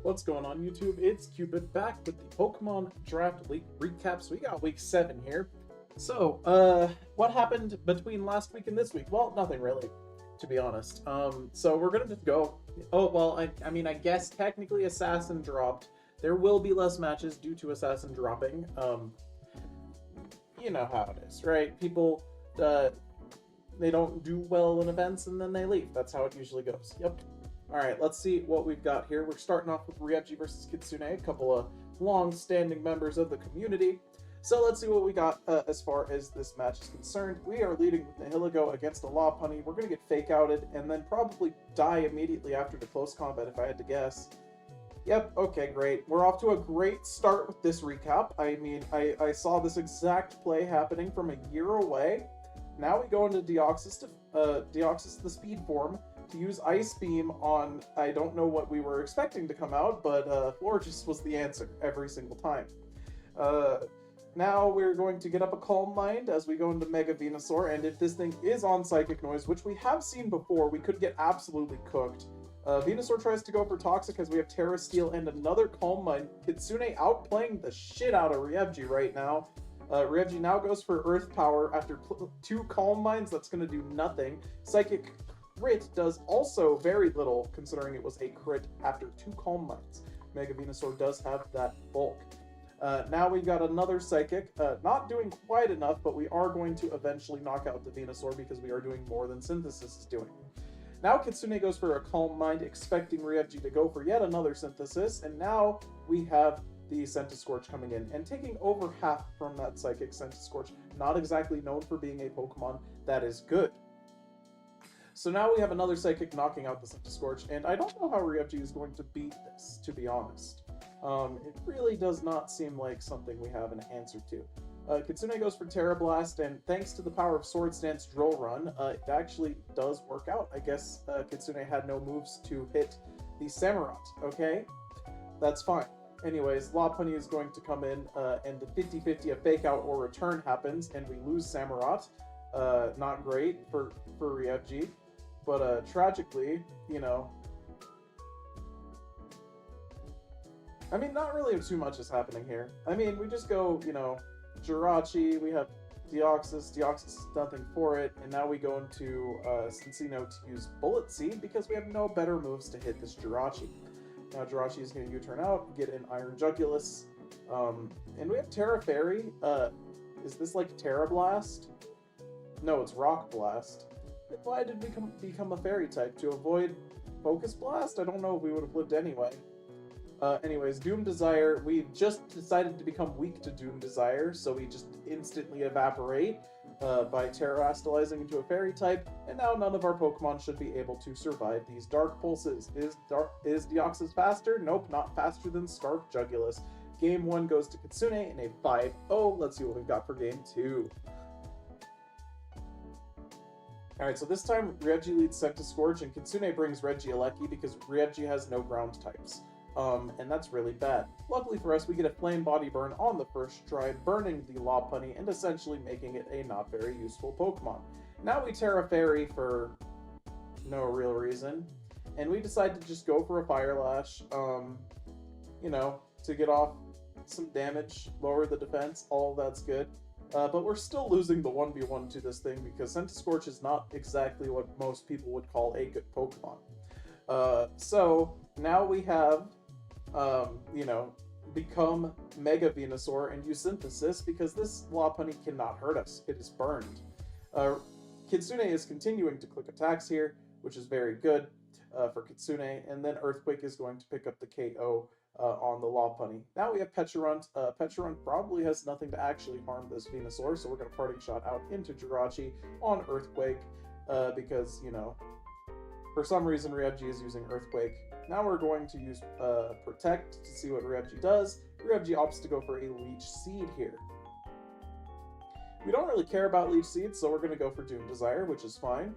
What's going on, YouTube? It's Cupid back with the Pokemon Draft League recap. So we got week 7 here. So, what happened between last week and this week? Well, nothing really, to be honest. So we're gonna just go. Oh, well, I guess technically Assassin dropped. There will be less matches due to Assassin dropping. You know how it is, right? People, they don't do well in events and then they leave. That's how it usually goes. Yep. All right, let's see what we've got here. We're starting off with Ryuji versus Kitsune, a couple of long-standing members of the community. So let's see what we got as far as this match is concerned. We are leading with Nihilego against a Lopunny. We're going to get fake outed and then probably die immediately after the close combat, if I had to guess. Yep, okay, great. We're off to a great start with this recap. I mean, I saw this exact play happening from a year away. Now we go into Deoxys the speed form, to use Ice Beam on, I don't know what we were expecting to come out, but Florges was the answer every single time. Now we're going to get up a Calm Mind as we go into Mega Venusaur, and if this thing is on Psychic Noise, which we have seen before, we could get absolutely cooked. Venusaur tries to go for Toxic as we have Terra Steel and another Calm Mind. Kitsune outplaying the shit out of Ryuji right now. Ryuji now goes for Earth Power after 2 Calm Minds. That's going to do nothing. Psychic Crit does also very little, considering it was a crit after 2 Calm Minds. Mega Venusaur does have that bulk. Now we've got another Psychic, not doing quite enough, but we are going to eventually knock out the Venusaur because we are doing more than Synthesis is doing. Now Kitsune goes for a Calm Mind, expecting Ryuji to go for yet another Synthesis, and now we have the Centiskorch coming in and taking over half from that Psychic. Centiskorch, not exactly known for being a Pokemon that is good. So now we have another Psychic knocking out the Centiskorch, and I don't know how Ryuji is going to beat this, to be honest. It really does not seem like something we have an answer to. Kitsune goes for Terra Blast, and thanks to the power of Swords Dance Drill Run, it actually does work out. I guess Kitsune had no moves to hit the Samurott, okay? That's fine. Anyways, Lopunny is going to come in, and the 50-50 a Fake Out or Return happens, and we lose Samurott. Not great for Ryuji. But, tragically, you know, I mean, not really too much is happening here. I mean, we just go, you know, Jirachi, we have Deoxys is nothing for it, and now we go into Cincino to use Bullet Seed because we have no better moves to hit this Jirachi. Now Jirachi is going to U-turn out, get an Iron Jugulus, and we have Terra Fairy. Is this like Terra Blast? No, it's Rock Blast. Why did we become a Fairy type? To avoid Focus Blast? I don't know if we would have lived anyway. Anyways, Doom Desire, we just decided to become weak to Doom Desire, so we just instantly evaporate by Terrastalizing into a Fairy type, and now none of our Pokemon should be able to survive these Dark Pulses. Is Deoxys faster? Nope, not faster than Scarf Jugulus. Game 1 goes to Kitsune in a 5-0. Let's see what we've got for Game 2. Alright, so this time Ryuji leads Centiskorch, and Kitsune brings Regieleki because Ryuji has no ground types. And that's really bad. Luckily for us, we get a Flame Body Burn on the first try, burning the Lopunny and essentially making it a not very useful Pokemon. Now we Terra Fairy for no real reason, and we decide to just go for a Fire Lash, you know, to get off some damage, lower the defense, all that's good. But we're still losing the 1v1 to this thing because Centiskorch is not exactly what most people would call a good Pokemon. So now we have, you know, become Mega Venusaur and use Synthesis because this Lopunny cannot hurt us. It is burned. Kitsune is continuing to click attacks here, which is very good for Kitsune, and then Earthquake is going to pick up the KO on the Lopunny. Now we have Pecharunt. Pecharunt probably has nothing to actually harm this Venusaur, so we're going to Parting Shot out into Jirachi on Earthquake because, you know, for some reason Ryuji is using Earthquake. Now we're going to use Protect to see what Ryuji does. Ryuji opts to go for a Leech Seed here. We don't really care about Leech Seed, so we're going to go for Doom Desire, which is fine.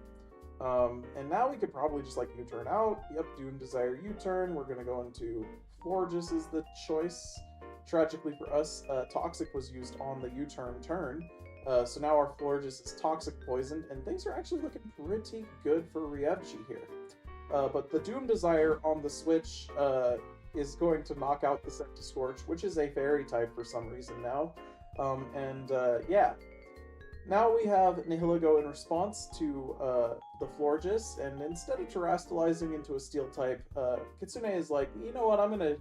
And now we could probably just like U-turn out. Yep, Doom Desire U-turn. We're going to go into Florges is the choice. Tragically for us, Toxic was used on the U-turn turn. So now our Florges is Toxic Poisoned, and things are actually looking pretty good for Ryuji here. But the Doom Desire on the switch is going to knock out the Scorch, which is a fairy type for some reason now. Yeah. Now we have Nihilego in response to the Florges, and instead of terastallizing into a steel type, Kitsune is like, you know what, I'm gonna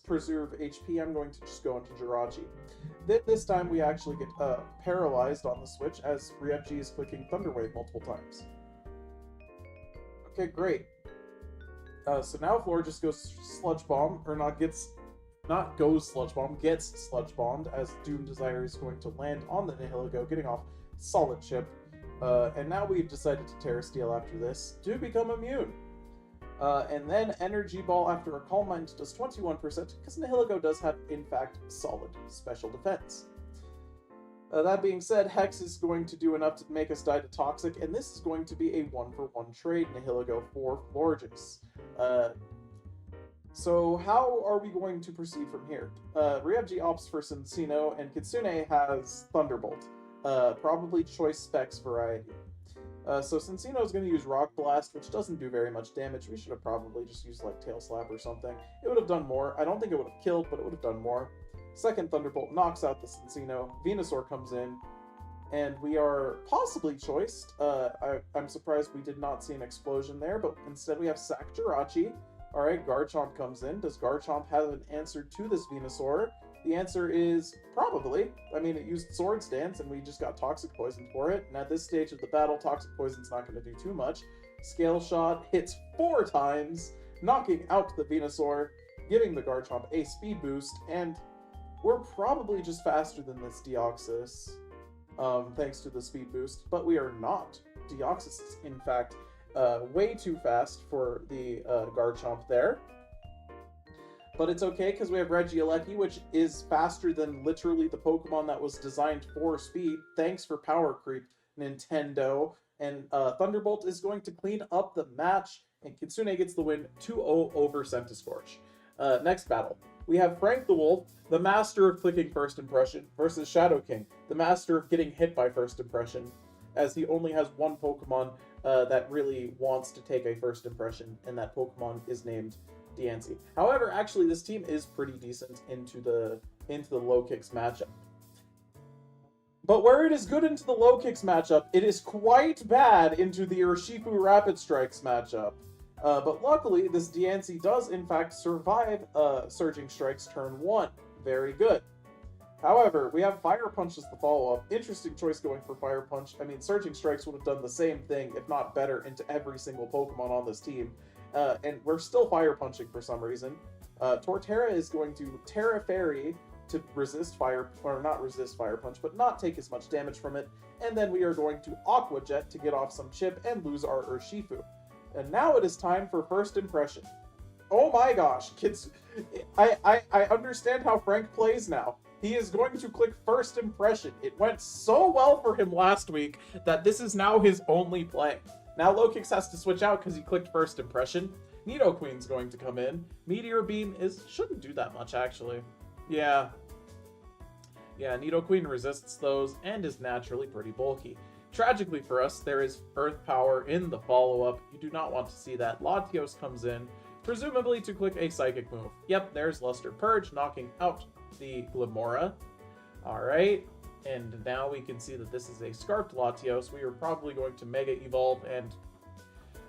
preserve HP, I'm going to just go into Jirachi. This time we actually get paralyzed on the switch as Ryuji is clicking Thunder Wave multiple times. Okay, great. So now Flora just goes Sludge Bomb, or gets Sludge Bombed, as Doom Desire is going to land on the Nihilego, getting off Solid Chip. And now we've decided to Terra Steel after this to become immune. And then Energy Ball after a Calm Mind does 21%, because Nihilego does have, in fact, solid special defense. That being said, Hex is going to do enough to make us die to Toxic, and this is going to be a 1-for-1 trade Nihilego for Florges. So how are we going to proceed from here? Ryuji opts for Sensino, and Kitsune has Thunderbolt. Probably choice specs variety. So Sensino is going to use Rock Blast, which doesn't do very much damage. We should have probably just used like Tail Slap or something. It would have done more. I don't think it would have killed, but it would have done more. Second Thunderbolt knocks out the Sensino. Venusaur comes in, and we are possibly choiced. I'm surprised we did not see an explosion there, but instead we have Sack Jirachi. Alright, Garchomp comes in. Does Garchomp have an answer to this Venusaur? The answer is probably. I mean, it used Swords Dance, and we just got Toxic Poison for it. And at this stage of the battle, Toxic Poison's not going to do too much. Scale Shot hits 4 times, knocking out the Venusaur, giving the Garchomp a speed boost, and we're probably just faster than this Deoxys, thanks to the speed boost, but we are not. Deoxys is, in fact, way too fast for the Garchomp there. But it's okay, because we have Regieleki, which is faster than literally the Pokemon that was designed for speed. Thanks for power creep, Nintendo. And Thunderbolt is going to clean up the match, and Kitsune gets the win 2-0 over Scorch. Next battle. We have Frank the Wolf, the master of clicking First Impression, versus Shadow King, the master of getting hit by First Impression, as he only has one Pokemon that really wants to take a First Impression, and that Pokemon is named Diancie. However, actually, this team is pretty decent into the low kicks matchup. But where it is good into the low kicks matchup, it is quite bad into the Urshifu Rapid Strikes matchup. But luckily, this Diancie does, in fact, survive Surging Strikes turn 1. Very good. However, we have Fire Punch as the follow-up. Interesting choice going for Fire Punch. I mean, Surging Strikes would have done the same thing, if not better, into every single Pokemon on this team. And we're still Fire Punching for some reason. Torterra is going to Terra Fairy to resist Fire, or not resist Fire Punch, but not take as much damage from it. And then we are going to Aqua Jet to get off some chip and lose our Urshifu. And now it is time for First Impression. Oh my gosh, kids. I understand how Frank plays now. He is going to click First Impression. It went so well for him last week that this is now his only play. Now Lokix has to switch out because he clicked First Impression. Nidoqueen's going to come in. Meteor Beam shouldn't do that much, actually. Yeah, Nidoqueen resists those and is naturally pretty bulky. Tragically for us, there is Earth Power in the follow-up. You do not want to see that. Latios comes in, presumably to click a Psychic move. Yep, there's Luster Purge, knocking out the Glimmora. Alright, and now we can see that this is a Scarped Latios. We are probably going to Mega Evolve, and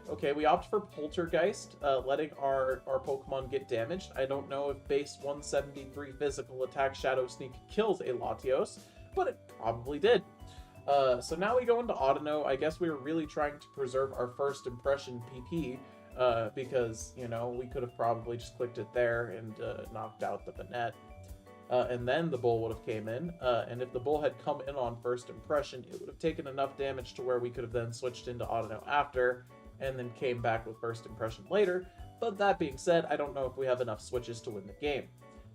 okay, we opt for Poltergeist, letting our Pokemon get damaged. I don't know if base 173 physical attack Shadow Sneak kills a Latios, but it probably did. So now we go into Audino. I guess we were really trying to preserve our First Impression PP, because, you know, we could have probably just clicked it there and knocked out the Banette. And then the Bull would have came in, and if the Bull had come in on First Impression, it would have taken enough damage to where we could have then switched into Audino after, and then came back with First Impression later. But that being said, I don't know if we have enough switches to win the game.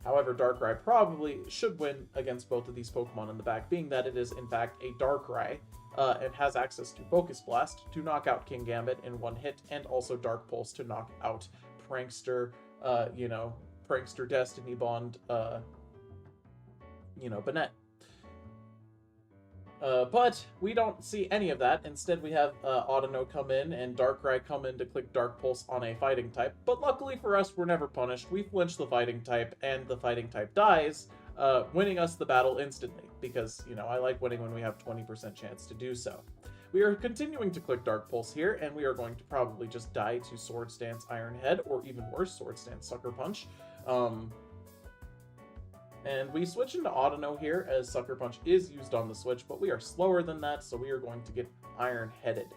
However, Darkrai probably should win against both of these Pokemon in the back, being that it is, in fact, a Darkrai, and has access to Focus Blast to knock out King Gambit in one hit, and also Dark Pulse to knock out Prankster, Prankster Destiny Bond, Banette. But we don't see any of that. Instead, we have Audino come in and Darkrai come in to click Dark Pulse on a fighting type. But luckily for us, we're never punished. We flinch the fighting type, and the fighting type dies, winning us the battle instantly. Because, you know, I like winning when we have 20% chance to do so. We are continuing to click Dark Pulse here, and we are going to probably just die to Swords Dance Iron Head, or even worse, Swords Dance Sucker Punch. And we switch into Audino here, as Sucker Punch is used on the Switch, but we are slower than that, so we are going to get Iron-Headed.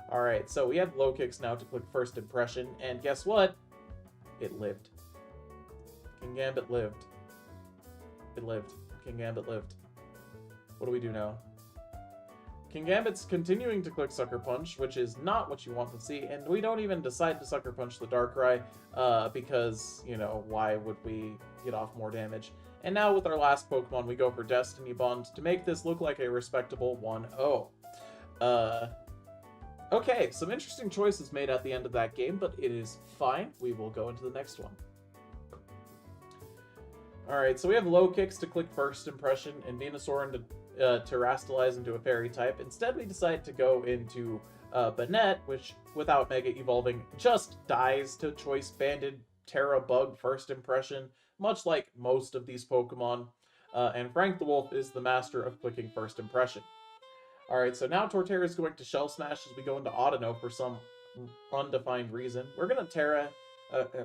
Alright, so we have low kicks now to click First Impression, and guess what? It lived. Kingambit lived. It lived. Kingambit lived. What do we do now? Kingambit's continuing to click Sucker Punch, which is not what you want to see, and we don't even decide to Sucker Punch the Darkrai, because, you know, why would we get off more damage? And now with our last Pokemon, we go for Destiny Bond to make this look like a respectable 1-0. Okay, some interesting choices made at the end of that game, but it is fine. We will go into the next one. Alright, so we have low kicks to click First Impression and Venusaur to Terrastalize into a Fairy type. Instead, we decide to go into Banette, which, without Mega Evolving, just dies to Choice Banded Terra Bug First Impression, much like most of these Pokemon. And Frank the Wolf is the master of clicking First Impression. Alright, so now Torterra is going to Shell Smash as we go into Audino for some undefined reason. We're going to Terra...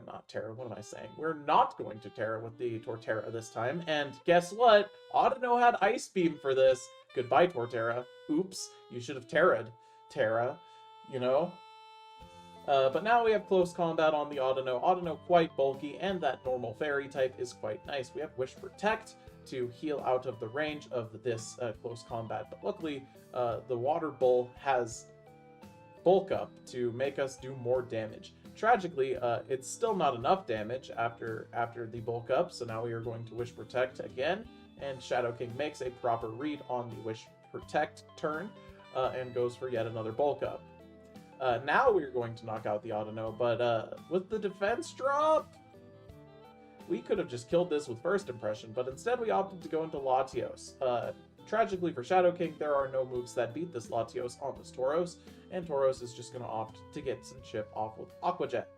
not Terra, what am I saying? We're not going to Terra with the Torterra this time, and guess what? Audino had Ice Beam for this. Goodbye, Torterra. Oops, you should have Terra'd Terra, you know? But now we have Close Combat on the Audino. Audino quite bulky, and that normal Fairy type is quite nice. We have Wish Protect to heal out of the range of this Close Combat, but luckily the Water Bull has Bulk Up to make us do more damage. Tragically, it's still not enough damage after the Bulk Up, so now we are going to Wish Protect again, and Shadow King makes a proper read on the Wish Protect turn, and goes for yet another Bulk Up. Now we're going to knock out the Audino, but with the defense drop, we could have just killed this with First Impression, but instead we opted to go into Latios. Tragically for Shadow King, there are no moves that beat this Latios on this Tauros, and Tauros is just going to opt to get some chip off with Aqua Jet.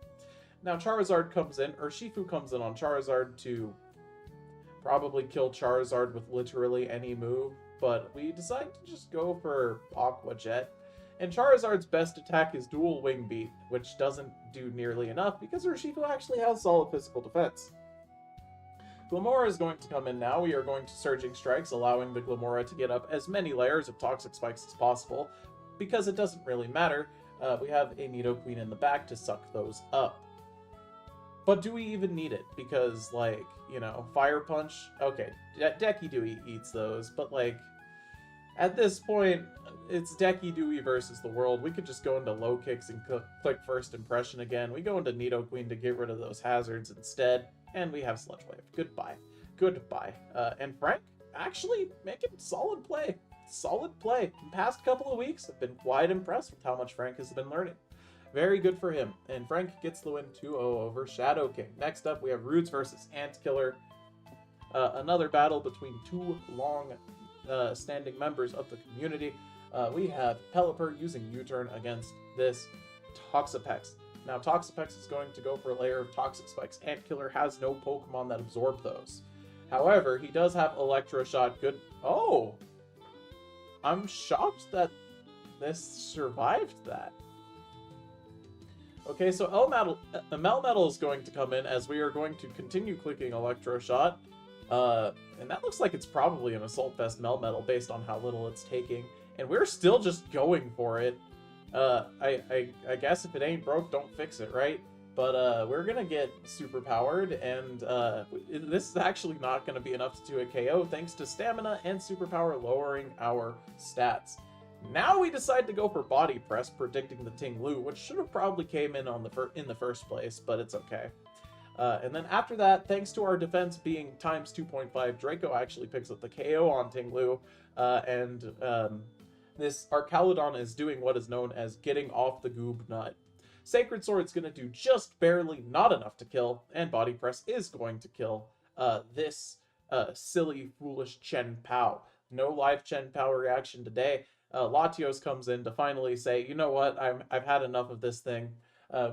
Now Charizard comes in, or Shifu comes in on Charizard to probably kill Charizard with literally any move, but we decide to just go for Aqua Jet. And Charizard's best attack is Dual Wing Beat, which doesn't do nearly enough because Urshifu actually has solid physical defense. Glamora is going to come in now. We are going to Surging Strikes, allowing the Glamora to get up as many layers of Toxic Spikes as possible, because it doesn't really matter. We have a Nidoqueen in the back to suck those up. But do we even need it? Because, like, you know, Fire Punch, okay, Decky Dewey eats those, but, like, at this point, it's Decky Dewey versus the world. We could just go into low kicks and click First Impression again. We go into Nidoqueen to get rid of those hazards instead, and we have Sludge Wave. Goodbye. Goodbye. And Frank, actually making solid play. Solid play. In the past couple of weeks, I've been quite impressed with how much Frank has been learning. Very good for him. And Frank gets the win 2-0 over Shadow King. Next up, we have Roots versus Antkiller. Another battle between two long-standing members of the community. We have Pelipper using U-Turn against this Toxapex. Now, Toxapex is going to go for a layer of Toxic Spikes. Antkiller has no Pokemon that absorb those. However, he does have Electroshock. Good. Oh! I'm shocked that this survived that. Okay, so Melmetal is going to come in as we are going to continue clicking Electroshot. And that looks like it's probably an Assault Vest Melmetal based on how little it's taking. And we're still just going for it. I guess if it ain't broke, don't fix it, right? But we're gonna get super powered, and this is actually not gonna be enough to do a KO thanks to stamina and superpower lowering our stats. Now we decide to go for Body Press, predicting the Ting-Lu, which should have probably came in on in the first place, but it's okay. And then after that, thanks to our defense being times 2.5, Draco actually picks up the KO on Ting-Lu, this Archaludon is doing what is known as getting off the goob nut. Sacred Sword's going to do just barely not enough to kill, and Body Press is going to kill this silly, foolish Chen Pao. no live Chen power reaction today. Latios comes in to finally say, you know what, I've had enough of this thing.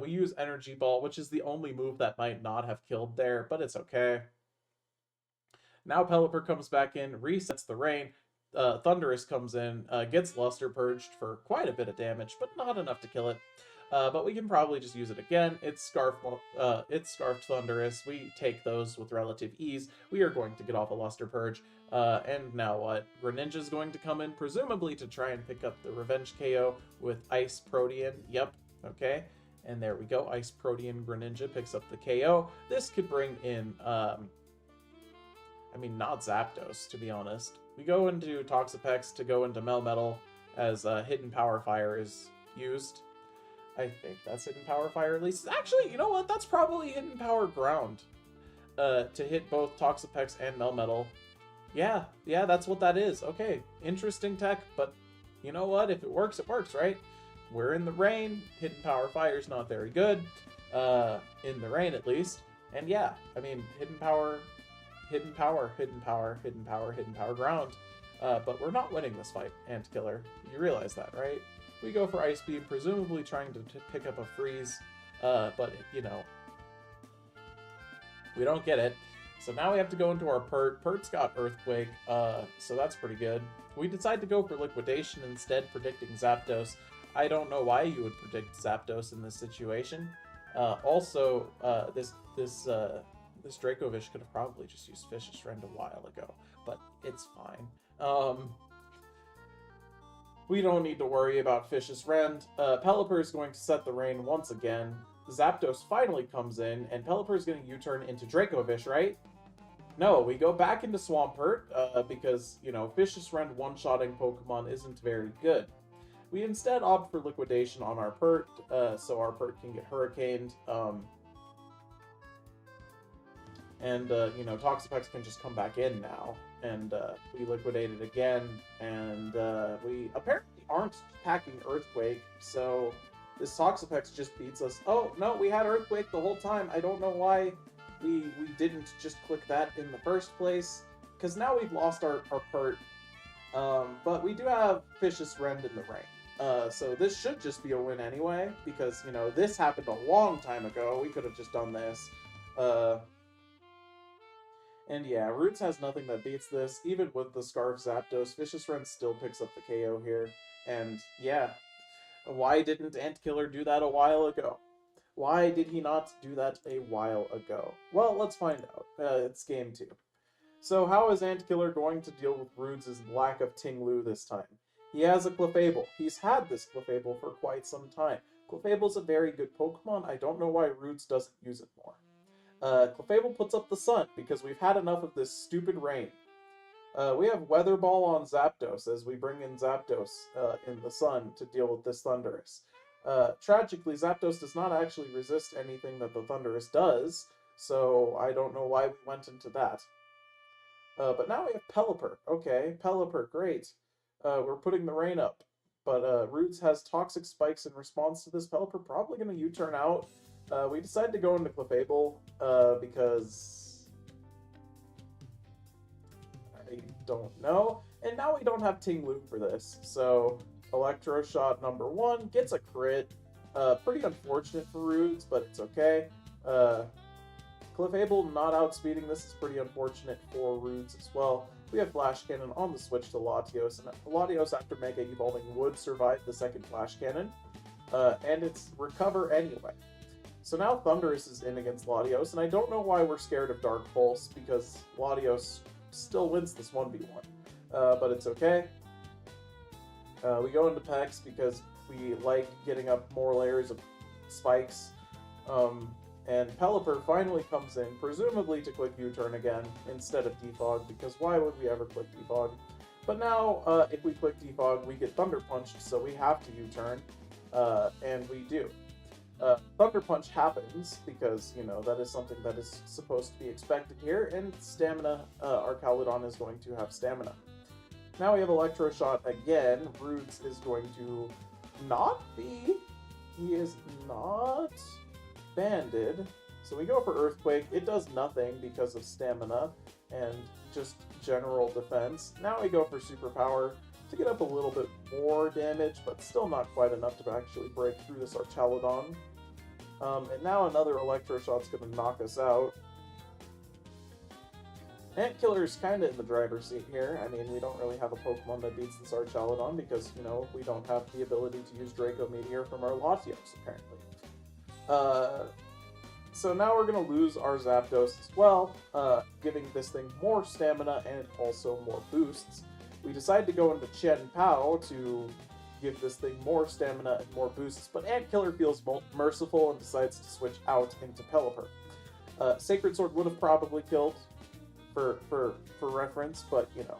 We use Energy Ball, which is the only move that might not have killed there, but it's okay. Now Pelipper comes back in, resets the rain. Thunderous comes in, gets Luster Purged for quite a bit of damage, but not enough to kill it. But we can probably just use it again. It's Scarfed Thunderous. We take those with relative ease. We are going to get off a Luster Purge. And now what? Greninja's going to come in, presumably to try and pick up the Revenge KO with Ice Protean. Yep, okay. And there we go. Ice Protean Greninja picks up the KO. This could bring in, not Zapdos, to be honest. We go into Toxapex to go into Melmetal as Hidden Power Fire is used. I think that's Hidden Power Fire at least. Actually, you know what? That's probably Hidden Power Ground to hit both Toxapex and Melmetal. Yeah, that's what that is. Okay, interesting tech, but you know what? If it works, right? We're in the rain. Hidden Power Fire is not very good. In the rain, at least. And yeah, Hidden Power Ground. But we're not winning this fight, Antkiller. You realize that, right? We go for Ice Beam, presumably trying to pick up a freeze, but, we don't get it. So now we have to go into our Pert. Pert's got Earthquake, so that's pretty good. We decide to go for Liquidation instead, predicting Zapdos. I don't know why you would predict Zapdos in this situation. This Dracovish could have probably just used Vicious Rend a while ago, but it's fine. We don't need to worry about Vicious Rend. Pelipper is going to set the rain once again. Zapdos finally comes in, and Pelipper is going to U-turn into Dracovish, right? No, we go back into Swampert, because, Vicious Rend one-shotting Pokemon isn't very good. We instead opt for Liquidation on our Pert, so our Pert can get Hurricaned, Toxapex can just come back in now, and we liquidate it again, and we apparently aren't packing Earthquake, so this Toxapex just beats us. Oh, no, we had Earthquake the whole time. I don't know why we didn't just click that in the first place, because now we've lost our Pert, but we do have Vicious Rend in the rain. So this should just be a win anyway, because, this happened a long time ago. We could have just done this. And yeah, Roots has nothing that beats this. Even with the Scarf Zapdos, Vicious Rend still picks up the KO here. And yeah, why didn't Antkiller do that a while ago? Why did he not do that a while ago? Well, let's find out. It's game 2. So how is Antkiller going to deal with Roots' lack of Ting-Lu this time? He has a Clefable. He's had this Clefable for quite some time. Clefable's a very good Pokemon. I don't know why Roots doesn't use it more. Clefable puts up the sun, because we've had enough of this stupid rain. We have Weather Ball on Zapdos, as we bring in Zapdos in the sun to deal with this Thundurus. Tragically, Zapdos does not actually resist anything that the Thundurus does, so I don't know why we went into that. But now we have Pelipper. Okay, Pelipper, great. We're putting the rain up. But Roots has Toxic Spikes in response to this. Pelipper probably going to U-turn out. We decided to go into Clefable, because I don't know. And now we don't have Ting-Lu for this, so Electro Shot number 1 gets a crit. Pretty unfortunate for Roots, but it's okay. Clefable not outspeeding this is pretty unfortunate for Roots as well. We have Flash Cannon on the switch to Latios, and Latios after Mega Evolving would survive the second Flash Cannon, and it's Recover anyway. So now Thundurus is in against Latios, and I don't know why we're scared of Dark Pulse, because Latios still wins this 1v1. But it's okay. We go into Pex because we like getting up more layers of spikes. And Pelipper finally comes in, presumably to click U-turn again, instead of Defog, because why would we ever click Defog? But now, if we click Defog, we get Thunder Punched, so we have to U-turn, and we do. Thunder Punch happens, because, that is something that is supposed to be expected here, and Stamina, our Caludon is going to have Stamina. Now we have Electro Shot again. Roots is going to not be. He is not banded. So we go for Earthquake. It does nothing because of Stamina. and just general defense. Now we go for superpower to get up a little bit more damage, but still not quite enough to actually break through this Archaludon. And now another Electro Shot's going to knock us out. Antkiller's kind of in the driver's seat here. I mean, we don't really have a Pokemon that beats this Archaludon because, you know, we don't have the ability to use Draco Meteor from our Latios, apparently. So now we're going to lose our Zapdos as well, giving this thing more stamina and also more boosts. We decide to go into Chen Pao to give this thing more stamina and more boosts, but Antkiller feels merciful and decides to switch out into Pelipper. Sacred Sword would have probably killed, for reference, but, you know,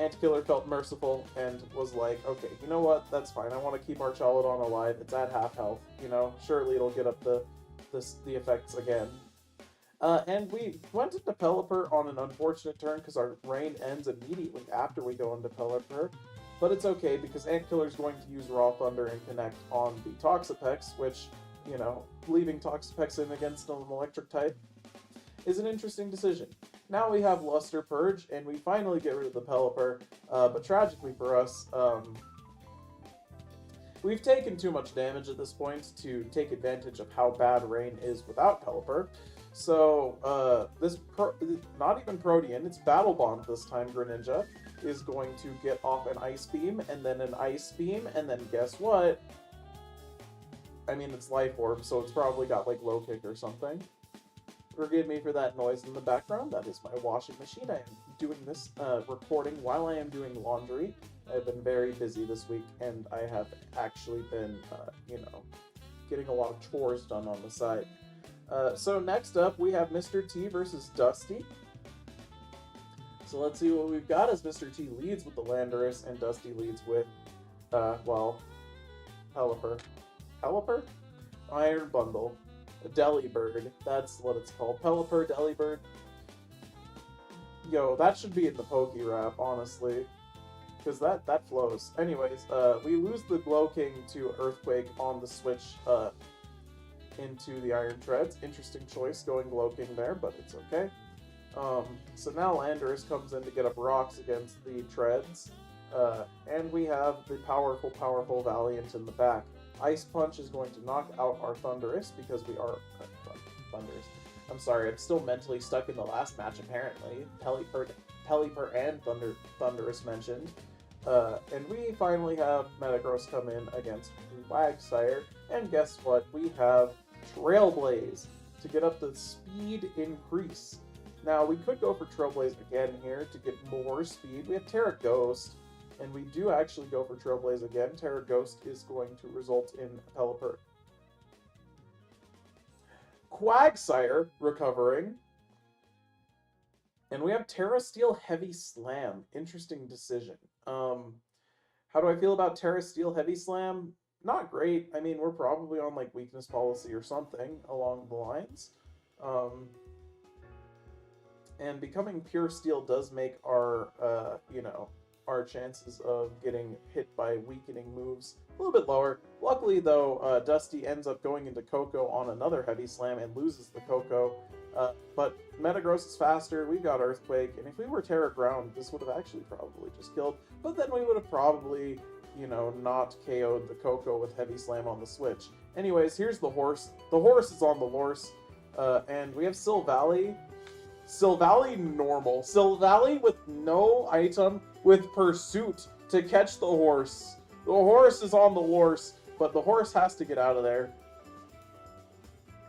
Antkiller felt merciful and was like, okay, you know what, that's fine, I want to keep Archaludon alive, it's at half health, you know, surely it'll get up the effects again. And we went into Pelipper on an unfortunate turn because our reign ends immediately after we go into Pelipper, but it's okay because Antkiller's going to use Raw Thunder and connect on the Toxapex, which, you know, leaving Toxapex in against an electric type is an interesting decision. Now we have Luster Purge, and we finally get rid of the Pelipper, but tragically for us, we've taken too much damage at this point to take advantage of how bad Rain is without Pelipper. So, not even Protean, it's Battle Bond this time, Greninja, is going to get off an Ice Beam, and then an Ice Beam, and then guess what? I mean, it's Life Orb, so it's probably got, like, Low Kick or something. Forgive me for that noise in the background. That is my washing machine. I am doing this recording while I am doing laundry. I've been very busy this week, and I have actually been, you know, getting a lot of chores done on the side. So next up, we have Mr. T versus Dusty. So let's see what we've got as Mr. T leads with the Landorus, and Dusty leads with, well, Pelipper. Pelipper? Iron Bundle. A Delibird, that's what it's called. Pelipper, Delibird. Yo, that should be in the Pokerap, honestly. Because that flows. Anyways, we lose the Glow King to Earthquake on the switch into the Iron Treads. Interesting choice going Glow King there, but it's okay. So now Landorus comes in to get up rocks against the Treads. And we have the powerful Valiant in the back. Ice Punch is going to knock out our Thundurus because we are... Thundurus. I'm sorry, I'm still mentally stuck in the last match, apparently. Pelipper and Thundurus mentioned. And we finally have Metagross come in against Quagsire. And guess what? We have Trailblaze to get up the speed increase. Now, we could go for Trailblaze again here to get more speed. We have Terra Ghost. And we do actually go for Trailblaze again. Terra Ghost is going to result in Pelipper. Quagsire recovering. And we have Terra Steel Heavy Slam. Interesting decision. How do I feel about Terra Steel Heavy Slam? Not great. I mean, we're probably on, like, weakness policy or something along the lines. And becoming Pure Steel does make our, you know, our chances of getting hit by weakening moves a little bit lower. Luckily, though, Dusty ends up going into Koko on another Heavy Slam and loses the Koko. But Metagross is faster, we've got Earthquake, and if we were Terra Ground, this would have actually probably just killed. But then we would have probably, you know, not KO'd the Koko with Heavy Slam on the switch. Anyways, here's the horse. The horse is on the horse, and we have Silvally. Silvally normal. Silvally with no item, with Pursuit to catch the horse. The horse is on the horse, but the horse has to get out of there.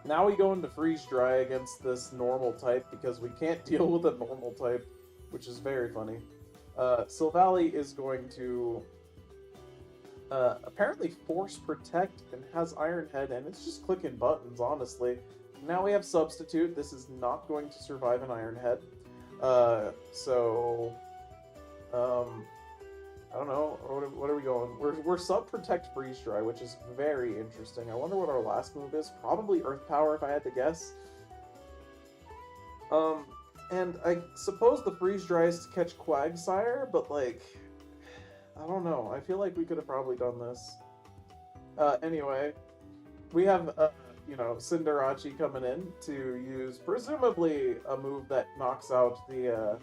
Now we go into Freeze Dry against this normal type because we can't deal with a normal type, which is very funny. Silvally is going to apparently Force Protect and has Iron Head, and it's just clicking buttons, honestly. Now we have Substitute. This is not going to survive an Iron Head. I don't know. What are we going? We're Sub-Protect Freeze Dry, which is very interesting. I wonder what our last move is. Probably Earth Power, if I had to guess. And I suppose the Freeze Dry is to catch Quagsire, but, like, I don't know. I feel like we could have probably done this. Anyway, we have you know, Cinderace coming in to use presumably a move that knocks out the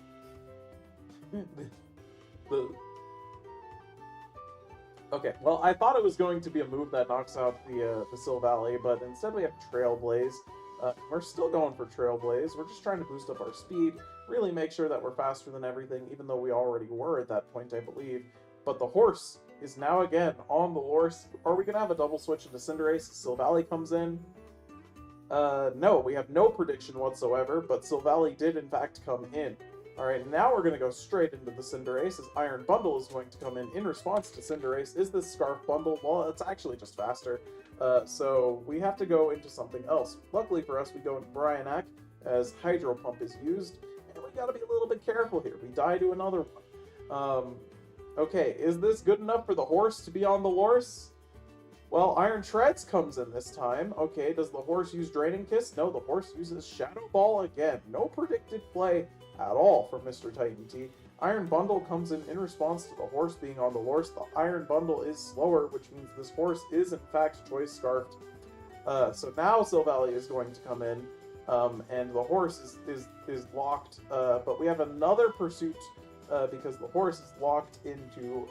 Okay, well, I thought it was going to be a move that knocks out the Silvally, but instead we have Trailblaze. We're still going for Trailblaze. We're just trying to boost up our speed, really make sure that we're faster than everything, even though we already were at that point, I believe. But the horse is now again on the horse. Are we going to have a double switch into Cinderace? Silvally comes in. No, we have no prediction whatsoever, but Silvally did in fact come in. Alright, now we're going to go straight into the Cinderace, as Iron Bundle is going to come in response to Cinderace. Is this Scarf Bundle? Well, it's actually just faster. So we have to go into something else. Luckily for us, we go into Brionac, as Hydro Pump is used, and we got to be a little bit careful here. We die to another one. Okay, is this good enough for the horse to be on the Lorse? Well, Iron Treads comes in this time. Okay, does the horse use Draining Kiss? No, the horse uses Shadow Ball again. No predicted play at all from Mr. Titan T. Iron Bundle comes in response to the horse being on the Lorse. The Iron Bundle is slower, which means this horse is in fact Choice Scarfed. So now Silvally is going to come in, and the horse is locked, but we have another pursuit because the horse is locked into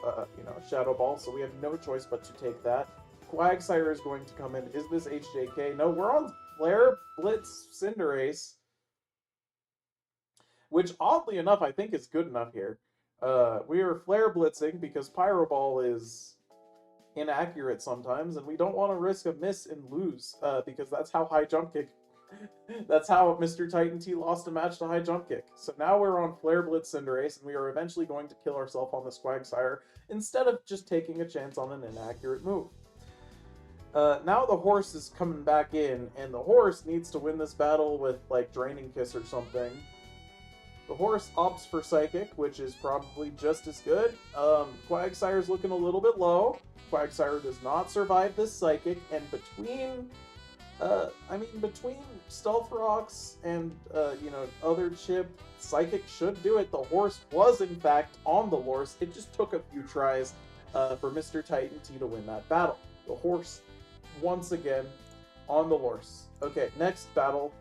Shadow Ball, so we have no choice but to take that. Quagsire is going to come in. Is this HJK? No, we're on Flare Blitz Cinderace, which oddly enough I think is good enough here. We are Flare Blitzing because Pyro Ball is inaccurate sometimes, and we don't want to risk a miss and lose, because that's how High Jump Kick... that's how Mr. Titan T lost a match to High Jump Kick. So now we're on Flare Blitz Cinderace, and we are eventually going to kill ourselves on this Quagsire, instead of just taking a chance on an inaccurate move. Now the horse is coming back in, and the horse needs to win this battle with, like, Draining Kiss or something. The horse opts for Psychic, which is probably just as good. Quagsire's looking a little bit low. Quagsire does not survive this Psychic, and between Stealth Rocks and, other chip, Psychic should do it. The horse was, in fact, on the Lorse. It just took a few tries for Mr. Titan T to win that battle. The horse, once again, on the Lorse. Okay, next battle.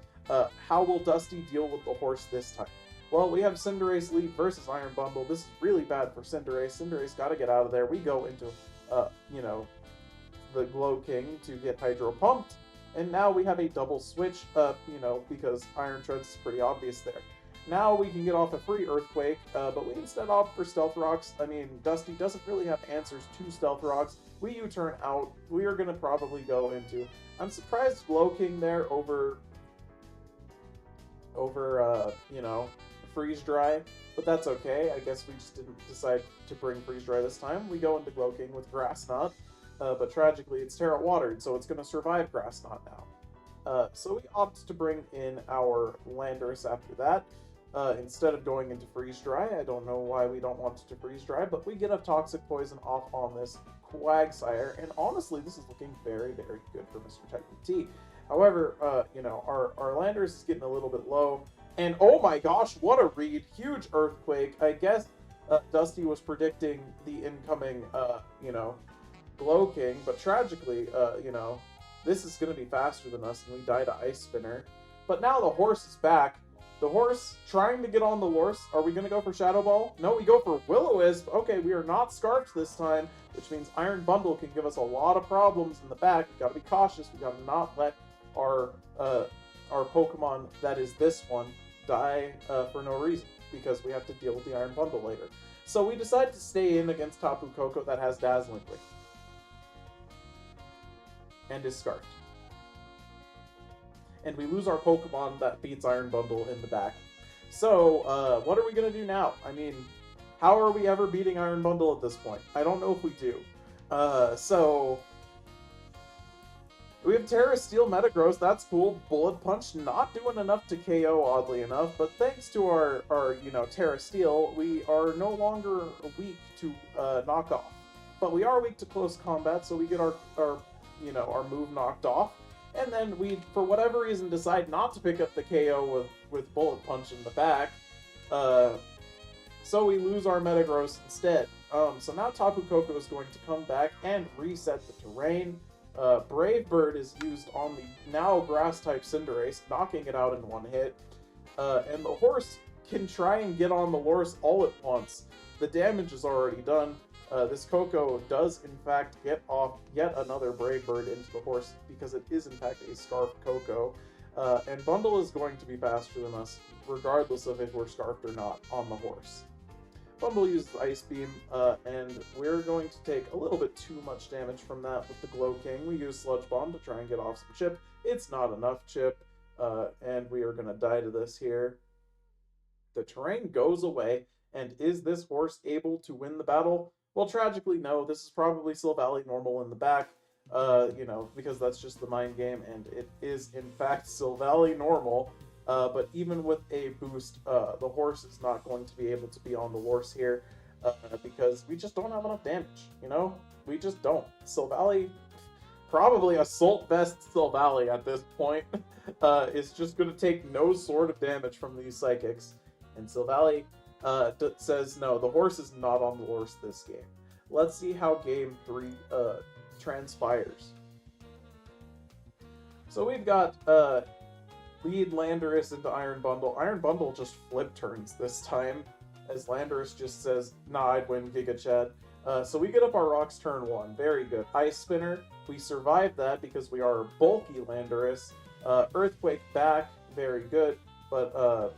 How will Dusty deal with the horse this time? Well, we have Cinderace lead versus Iron Bundle. This is really bad for Cinderace. Cinderace got to get out of there. We go into, the Glow King to get Hydro Pumped. And now we have a double switch, because Iron Treads is pretty obvious there. Now we can get off a free Earthquake, but we instead opt for Stealth Rocks. I mean, Dusty doesn't really have answers to Stealth Rocks. We U-turn out. We are going to probably go into... I'm surprised Glow King there over Freeze Dry, but that's okay. I guess we just didn't decide to bring Freeze Dry this time. We go into Glow King with Grass Knot, but tragically it's Terra Watered, so it's going to survive Grass Knot now. So we opt to bring in our Landorus after that, instead of going into Freeze Dry. I don't know why we don't want to Freeze Dry, but we get a Toxic Poison off on this Quagsire, and honestly, this is looking very, very good for Mr. Titan T. However, our Landorus is getting a little bit low. And oh my gosh, what a read. Huge Earthquake. I guess Dusty was predicting the incoming, Glow King, but tragically, this is going to be faster than us, and we die to Ice Spinner. But now the horse is back. The horse trying to get on the Lorse. Are we going to go for Shadow Ball? No, we go for Will-O-Wisp. Okay, we are not Scarfed this time, which means Iron Bundle can give us a lot of problems in the back. We got to be cautious. We got to not let our Pokemon, that is this one, die for no reason, because we have to deal with the Iron Bundle later. So we decide to stay in against Tapu Koko that has Dazzling Gleam and is Scarfed. And we lose our Pokemon that beats Iron Bundle in the back. So, what are we going to do now? I mean, how are we ever beating Iron Bundle at this point? I don't know if we do. We have Terra Steel Metagross, that's cool. Bullet Punch not doing enough to KO, oddly enough, but thanks to our Terra Steel, we are no longer weak to knock off. But we are weak to close combat, so we get our move knocked off. And then we, for whatever reason, decide not to pick up the KO with Bullet Punch in the back. So we lose our Metagross instead. So now Tapu Koko is going to come back and reset the terrain. Brave Bird is used on the now Grass-type Cinderace, knocking it out in one hit. And the horse can try and get on the Loris all at once. The damage is already done. This Koko does, in fact, get off yet another Brave Bird into the horse because it is, in fact, a Scarf Koko. And Bundle is going to be faster than us, regardless of if we're Scarfed or not on the horse. Bundle uses Ice Beam, and we're going to take a little bit too much damage from that with the Glow King. We use Sludge Bomb to try and get off some chip. It's not enough chip, and we are going to die to this here. The terrain goes away, and is this horse able to win the battle? Well, tragically, no. This is probably Silvally normal in the back, because that's just the mind game, and it is, in fact, Silvally normal. But even with a boost, the horse is not going to be able to be on the horse here, because we just don't have enough damage, We just don't. Silvally, probably Assault Vest Silvally at this point, is just going to take no sort of damage from these Psychics. And Silvally says, no, the horse is not on the horse this game. Let's see how Game 3 transpires. So we've got lead Landorus into Iron Bundle. Iron Bundle just flip turns this time, as Landorus just says, nah, I'd win Giga Chad. So we get up our rocks turn 1. Very good. Ice Spinner. We survived that because we are bulky Landorus. Earthquake back. Very good. But,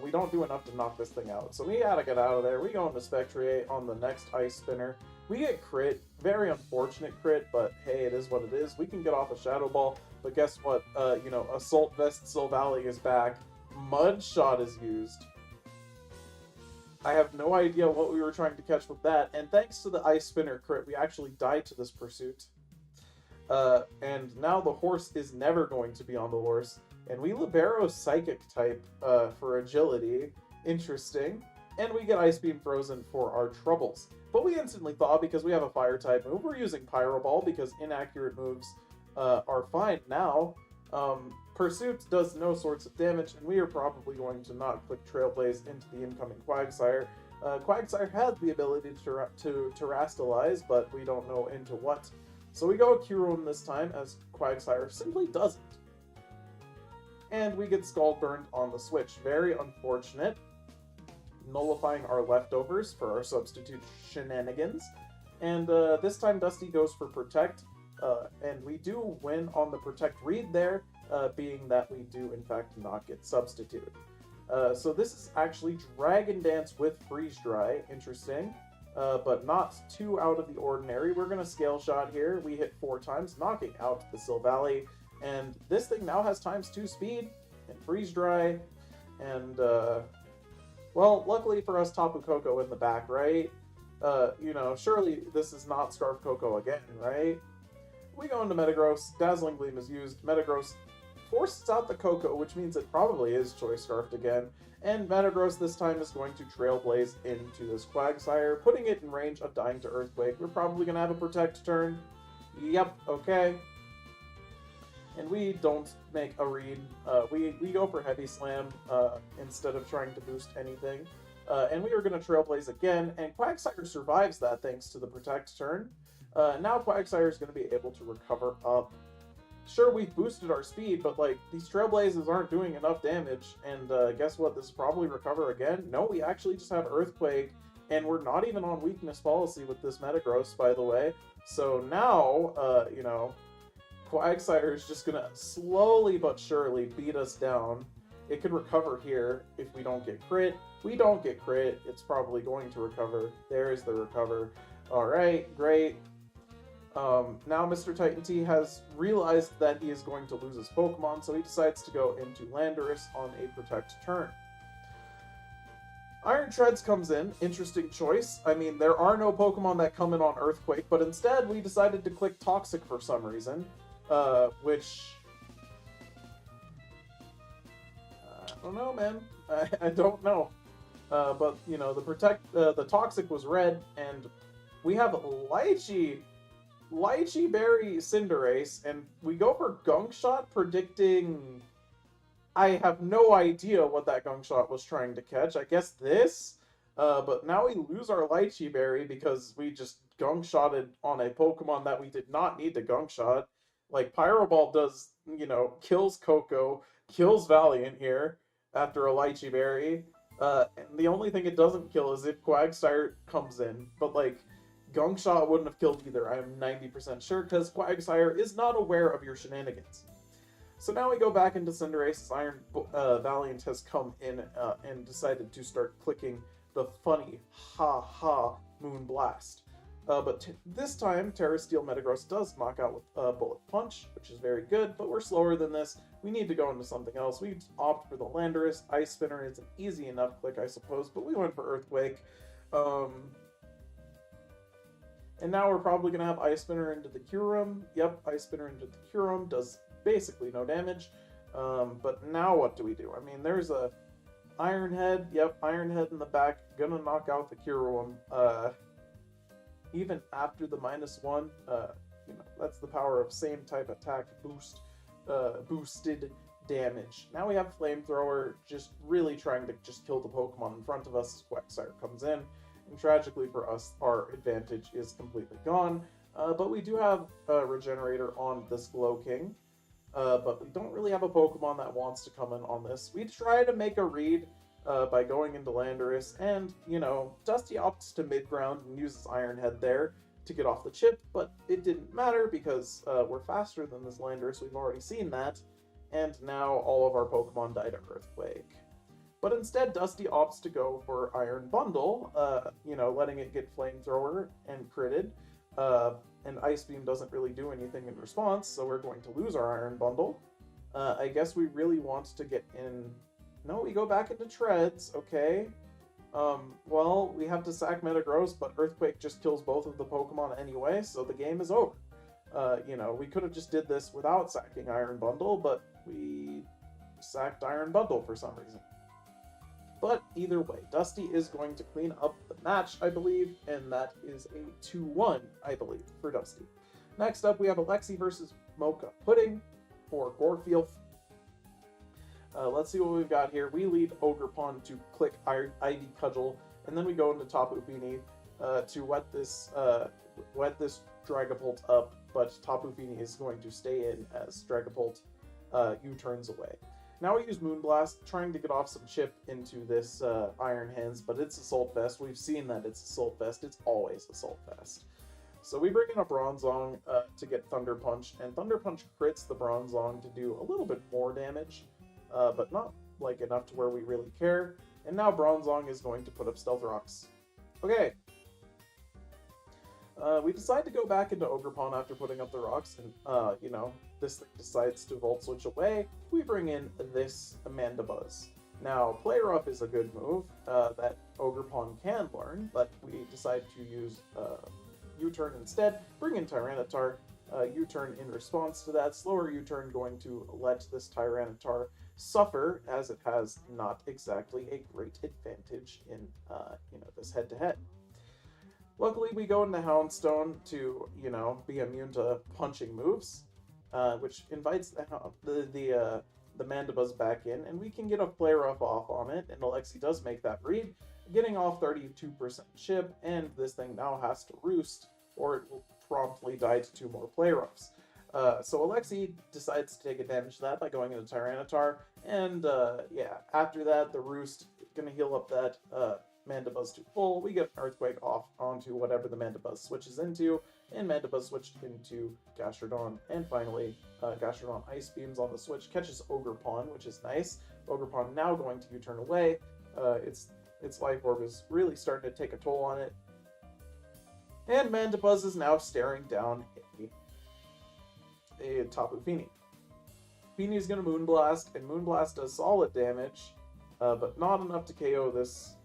we don't do enough to knock this thing out. So we gotta get out of there. We go into Spectriate on the next Ice Spinner. We get crit. Very unfortunate crit, but hey, it is what it is. We can get off a Shadow Ball. But guess what? Assault Vest Silvally is back. Mud Shot is used. I have no idea what we were trying to catch with that. And thanks to the Ice Spinner crit, we actually died to this pursuit. And now the horse is never going to be on the horse. And we Libero Psychic type for agility. Interesting. And we get Ice Beam Frozen for our troubles. But we instantly thaw because we have a Fire type move. We're using Pyro Ball because inaccurate moves are fine now. Pursuit does no sorts of damage, and we are probably going to not click Trailblaze into the incoming Quagsire. Quagsire has the ability to Terrastalize, but we don't know into what. So we go Kyurem this time, as Quagsire simply doesn't. And we get Scald Burned on the switch. Very unfortunate. Nullifying our leftovers for our substitute shenanigans. And this time Dusty goes for Protect. And we do win on the Protect read there, being that we do, in fact, not get substituted. So this is actually Dragon Dance with Freeze Dry. Interesting, but not too out of the ordinary. We're going to Scale Shot here. We hit 4 times, knocking out the Silvally. And this thing now has ×2 speed and Freeze Dry. And, well, luckily for us, Tapu Koko in the back, right? Surely this is not Scarf Koko again, right? We go into Metagross. Dazzling Gleam is used. Metagross forces out the Koko, which means it probably is Choice Scarfed again. And Metagross this time is going to Trailblaze into this Quagsire, putting it in range of dying to Earthquake. We're probably going to have a Protect turn. Yep, okay. And we don't make a read. We go for Heavy Slam instead of trying to boost anything. And we are going to Trailblaze again, and Quagsire survives that thanks to the Protect turn. Now Quagsire is going to be able to recover up. Sure, we've boosted our speed, but these Trailblazes aren't doing enough damage, and guess what? This is probably recover again. No, we actually just have Earthquake, and we're not even on weakness policy with this Metagross, by the way. So now, Quagsire is just going to slowly but surely beat us down. It could recover here if we don't get crit. We don't get crit, it's probably going to recover. There is the recover. Alright, great. Now Mr. Titan T has realized that he is going to lose his Pokemon, so he decides to go into Landorus on a Protect turn. Iron Treads comes in. Interesting choice. I mean, there are no Pokemon that come in on Earthquake, but instead we decided to click Toxic for some reason, which... I don't know, man. I don't know. But, the Toxic was red, and we have Lychee Berry Cinderace, and we go for Gunk Shot, predicting... I have no idea what that Gunk Shot was trying to catch. I guess this? But now we lose our Lychee Berry because we just Gunk Shotted on a Pokemon that we did not need to Gunk Shot. Like, Pyro Ball does, you know, kills Coco, kills Valiant here after a Lychee Berry. And the only thing it doesn't kill is if Quagsire comes in. But, like, Gunk Shot wouldn't have killed either, I'm 90% sure, because Quagsire is not aware of your shenanigans. So now we go back into Cinderace's Iron Valiant has come in and decided to start clicking the funny ha ha Moon Blast. But this time, Terra Steel Metagross does knock out with Bullet Punch, which is very good, but we're slower than this. We need to go into something else. We opt for the Landorus. Ice Spinner is an easy enough click, I suppose, but we went for Earthquake. And now we're probably going to have Ice Spinner into the Kyurem. Yep, Ice Spinner into the Kyurem does basically no damage. But now what do we do? I mean, there's a Iron Head. Yep, Iron Head in the back. Gonna knock out the Kyurem. Even after the -1, you know, that's the power of same type attack boost, boosted damage. Now we have Flamethrower, just really trying to just kill the Pokemon in front of us as Quagsire comes in. And tragically for us, our advantage is completely gone. But we do have a Regenerator on this Slowking. But we don't really have a Pokemon that wants to come in on this. We try to make a read by going into Landorus, and, you know, Dusty opts to mid-ground and uses Iron Head there to get off the chip, but it didn't matter because we're faster than this Landorus, we've already seen that, and now all of our Pokemon died to Earthquake. But instead, Dusty opts to go for Iron Bundle, you know, letting it get Flamethrower and critted, and Ice Beam doesn't really do anything in response, so we're going to lose our Iron Bundle. I guess we really want to get in... No, we go back into Treads, okay. Well, we have to sack Metagross, but Earthquake just kills both of the Pokemon anyway, so the game is over. You know, we could have just did this without sacking Iron Bundle, but we sacked Iron Bundle for some reason. But either way, Dusty is going to clean up the match, I believe, and that is a 2-1, I believe, for Dusty. Next up, we have Alexi versus Mocha Pudding for Gorfeel. Let's see what we've got here. We lead Ogerpon to click Ivy Cudgel, and then we go into Tapu Fini to wet this Dragapult up, but Tapu Fini is going to stay in as Dragapult U-turns away. Now we use Moonblast, trying to get off some chip into this Iron Hands, but it's Assault Vest. We've seen that it's Assault Vest. It's always Assault Vest. So we bring in a Bronzong to get Thunder Punch, and Thunder Punch crits the Bronzong to do a little bit more damage. But not like enough to where we really care. And now Bronzong is going to put up Stealth Rocks. Okay. We decide to go back into Ogerpon after putting up the rocks, and, you know, this thing decides to Volt Switch away. We bring in this Amanda Buzz. Now, Play Rough is a good move that Ogerpon can learn, but we decide to use U-Turn instead. Bring in Tyranitar. U-Turn in response to that. Slower U-Turn going to let this Tyranitar suffer, as it has not exactly a great advantage in you know, this head-to-head. Luckily, we go into Houndstone to, you know, be immune to punching moves, which invites the Mandibuzz back in, and we can get a Play Rough off on it, and Alexi does make that read, getting off 32% chip, and this thing now has to roost, or it will promptly die to 2 more Play Roughs. So Alexi decides to take advantage of that by going into Tyranitar, and yeah, after that, the Roost is going to heal up that Mandibuzz to full. We get Earthquake off onto whatever the Mandibuzz switches into, and Mandibuzz switched into Gastrodon, and finally, Gastrodon Ice Beams on the switch, catches Ogerpon, which is nice. Ogerpon now going to U-turn away. Its Life Orb is really starting to take a toll on it, and Mandibuzz is now staring down a Tapu Fini. Fini is going to Moonblast, and Moonblast does solid damage, but not enough to KO this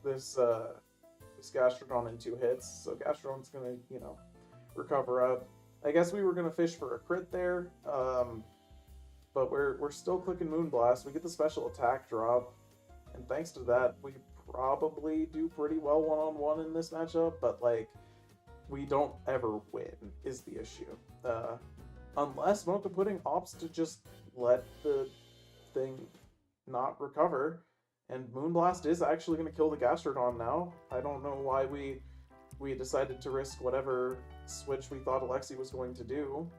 Gastrodon in 2 hits. So Gastrodon's going to, you know, recover up. I guess we were going to fish for a crit there, but we're still clicking Moonblast. We get the special attack drop, and thanks to that, we probably do pretty well one-on-one in this matchup, but, like, we don't ever win is the issue. Unless Mocha Pudding opts to just let the thing not recover, and Moonblast is actually going to kill the Gastrodon now. I don't know why we decided to risk whatever switch we thought Alexi was going to do.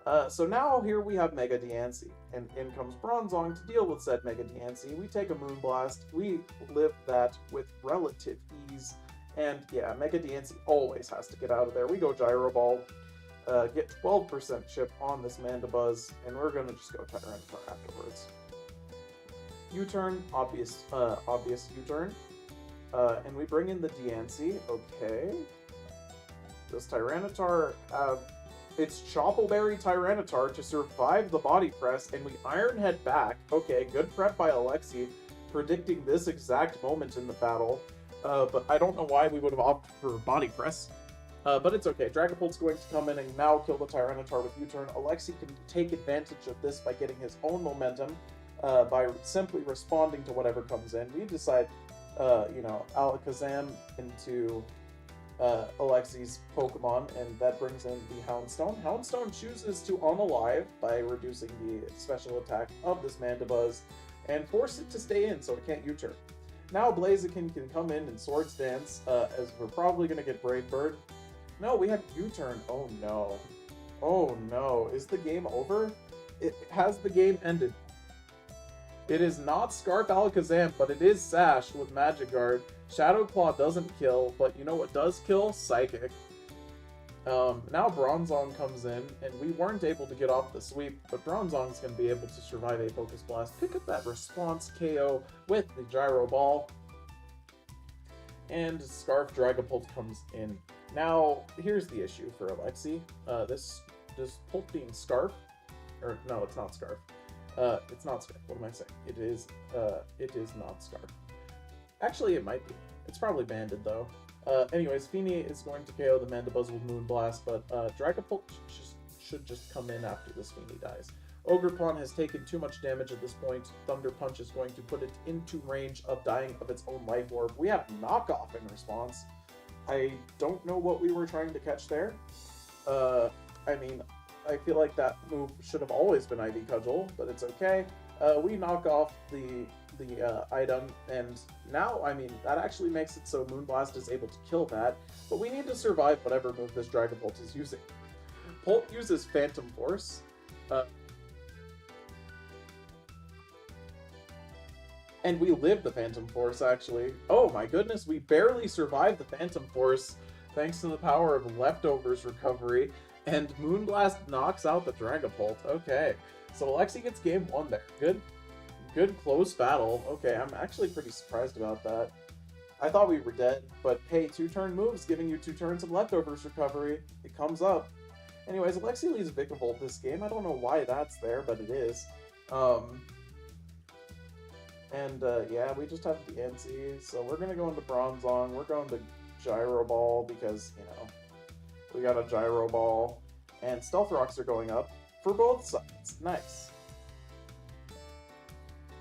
So now here we have Mega Diancie, and in comes Bronzong to deal with said Mega Diancie. We take a Moonblast, we live that with relative ease, and yeah, Mega Diancie always has to get out of there. We go Gyro Ball, get 12% chip on this Mandibuzz, and we're gonna just go Tyranitar afterwards. U-turn, obvious U-turn, and we bring in the Diancie. Okay, does Tyranitar have its Choppleberry Tyranitar to survive the Body Press, and we Iron Head back? Okay, good prep by Alexi, predicting this exact moment in the battle, but I don't know why we would have opted for Body Press. But it's okay. Dragapult's going to come in and now kill the Tyranitar with U-turn. Alexi can take advantage of this by getting his own momentum, by simply responding to whatever comes in. We decide, Alakazam into Alexi's Pokemon, and that brings in the Houndstone. Houndstone chooses to unalive by reducing the special attack of this Mandibuzz and force it to stay in so it can't U-turn. Now Blaziken can come in and Swords Dance, as we're probably going to get Brave Bird. No, we have U-turn. Oh no. Oh no. Is the game over? Has the game ended? It is not Scarf Alakazam, but it is Sash with Magic Guard. Shadow Claw doesn't kill, but you know what does kill? Psychic. Now Bronzong comes in, and we weren't able to get off the sweep, but Bronzong's going to be able to survive a Focus Blast, pick up that response KO with the Gyro Ball, and Scarf Dragapult comes in. Now, here's the issue for Alexi. This Pult being Scarf, or no, it's not Scarf. It's not Scarf. What am I saying? It is not Scarf. Actually, it might be. It's probably Banded, though. Anyways, Feeny is going to KO the Mandibuzz with Moonblast, but Dragapult should just come in after this Feeny dies. Ogerpon has taken too much damage at this point. Thunder Punch is going to put it into range of dying of its own Life Orb. We have Knockoff in response. I don't know what we were trying to catch there. I mean, I feel like that move should have always been Ivy Cudgel, but it's okay. We knock off the item, and now, I mean, that actually makes it so Moonblast is able to kill that, but we need to survive whatever move this Dragapult is using. Pult uses Phantom Force. And we live the Phantom Force, actually. Oh my goodness, we barely survived the Phantom Force thanks to the power of Leftovers recovery, and Moonblast knocks out the Dragapult. Okay, so Alexi gets game 1 there. Good close battle. Okay, I'm actually pretty surprised about that. I thought we were dead, but hey, 2-turn moves giving you 2 turns of Leftovers recovery. It comes up. Anyways, Alexi leads Vikavolt this game. I don't know why that's there, but it is. Yeah, we just have Diancie, so we're gonna go into Bronzong. We're going to Gyro Ball because, we got a Gyro Ball. And Stealth Rocks are going up for both sides. Nice.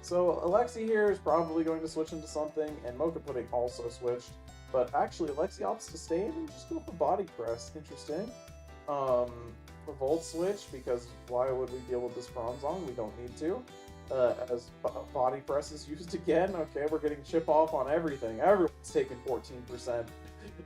So Alexi here is probably going to switch into something, and Mocha Pudding also switched. But actually, Alexi opts to stay in and just go for Body Press. Interesting. Volt switch, because why would we deal with this Bronzong? We don't need to. As Body Press is used again. Okay, we're getting chip off on everything. Everyone's taking 14%,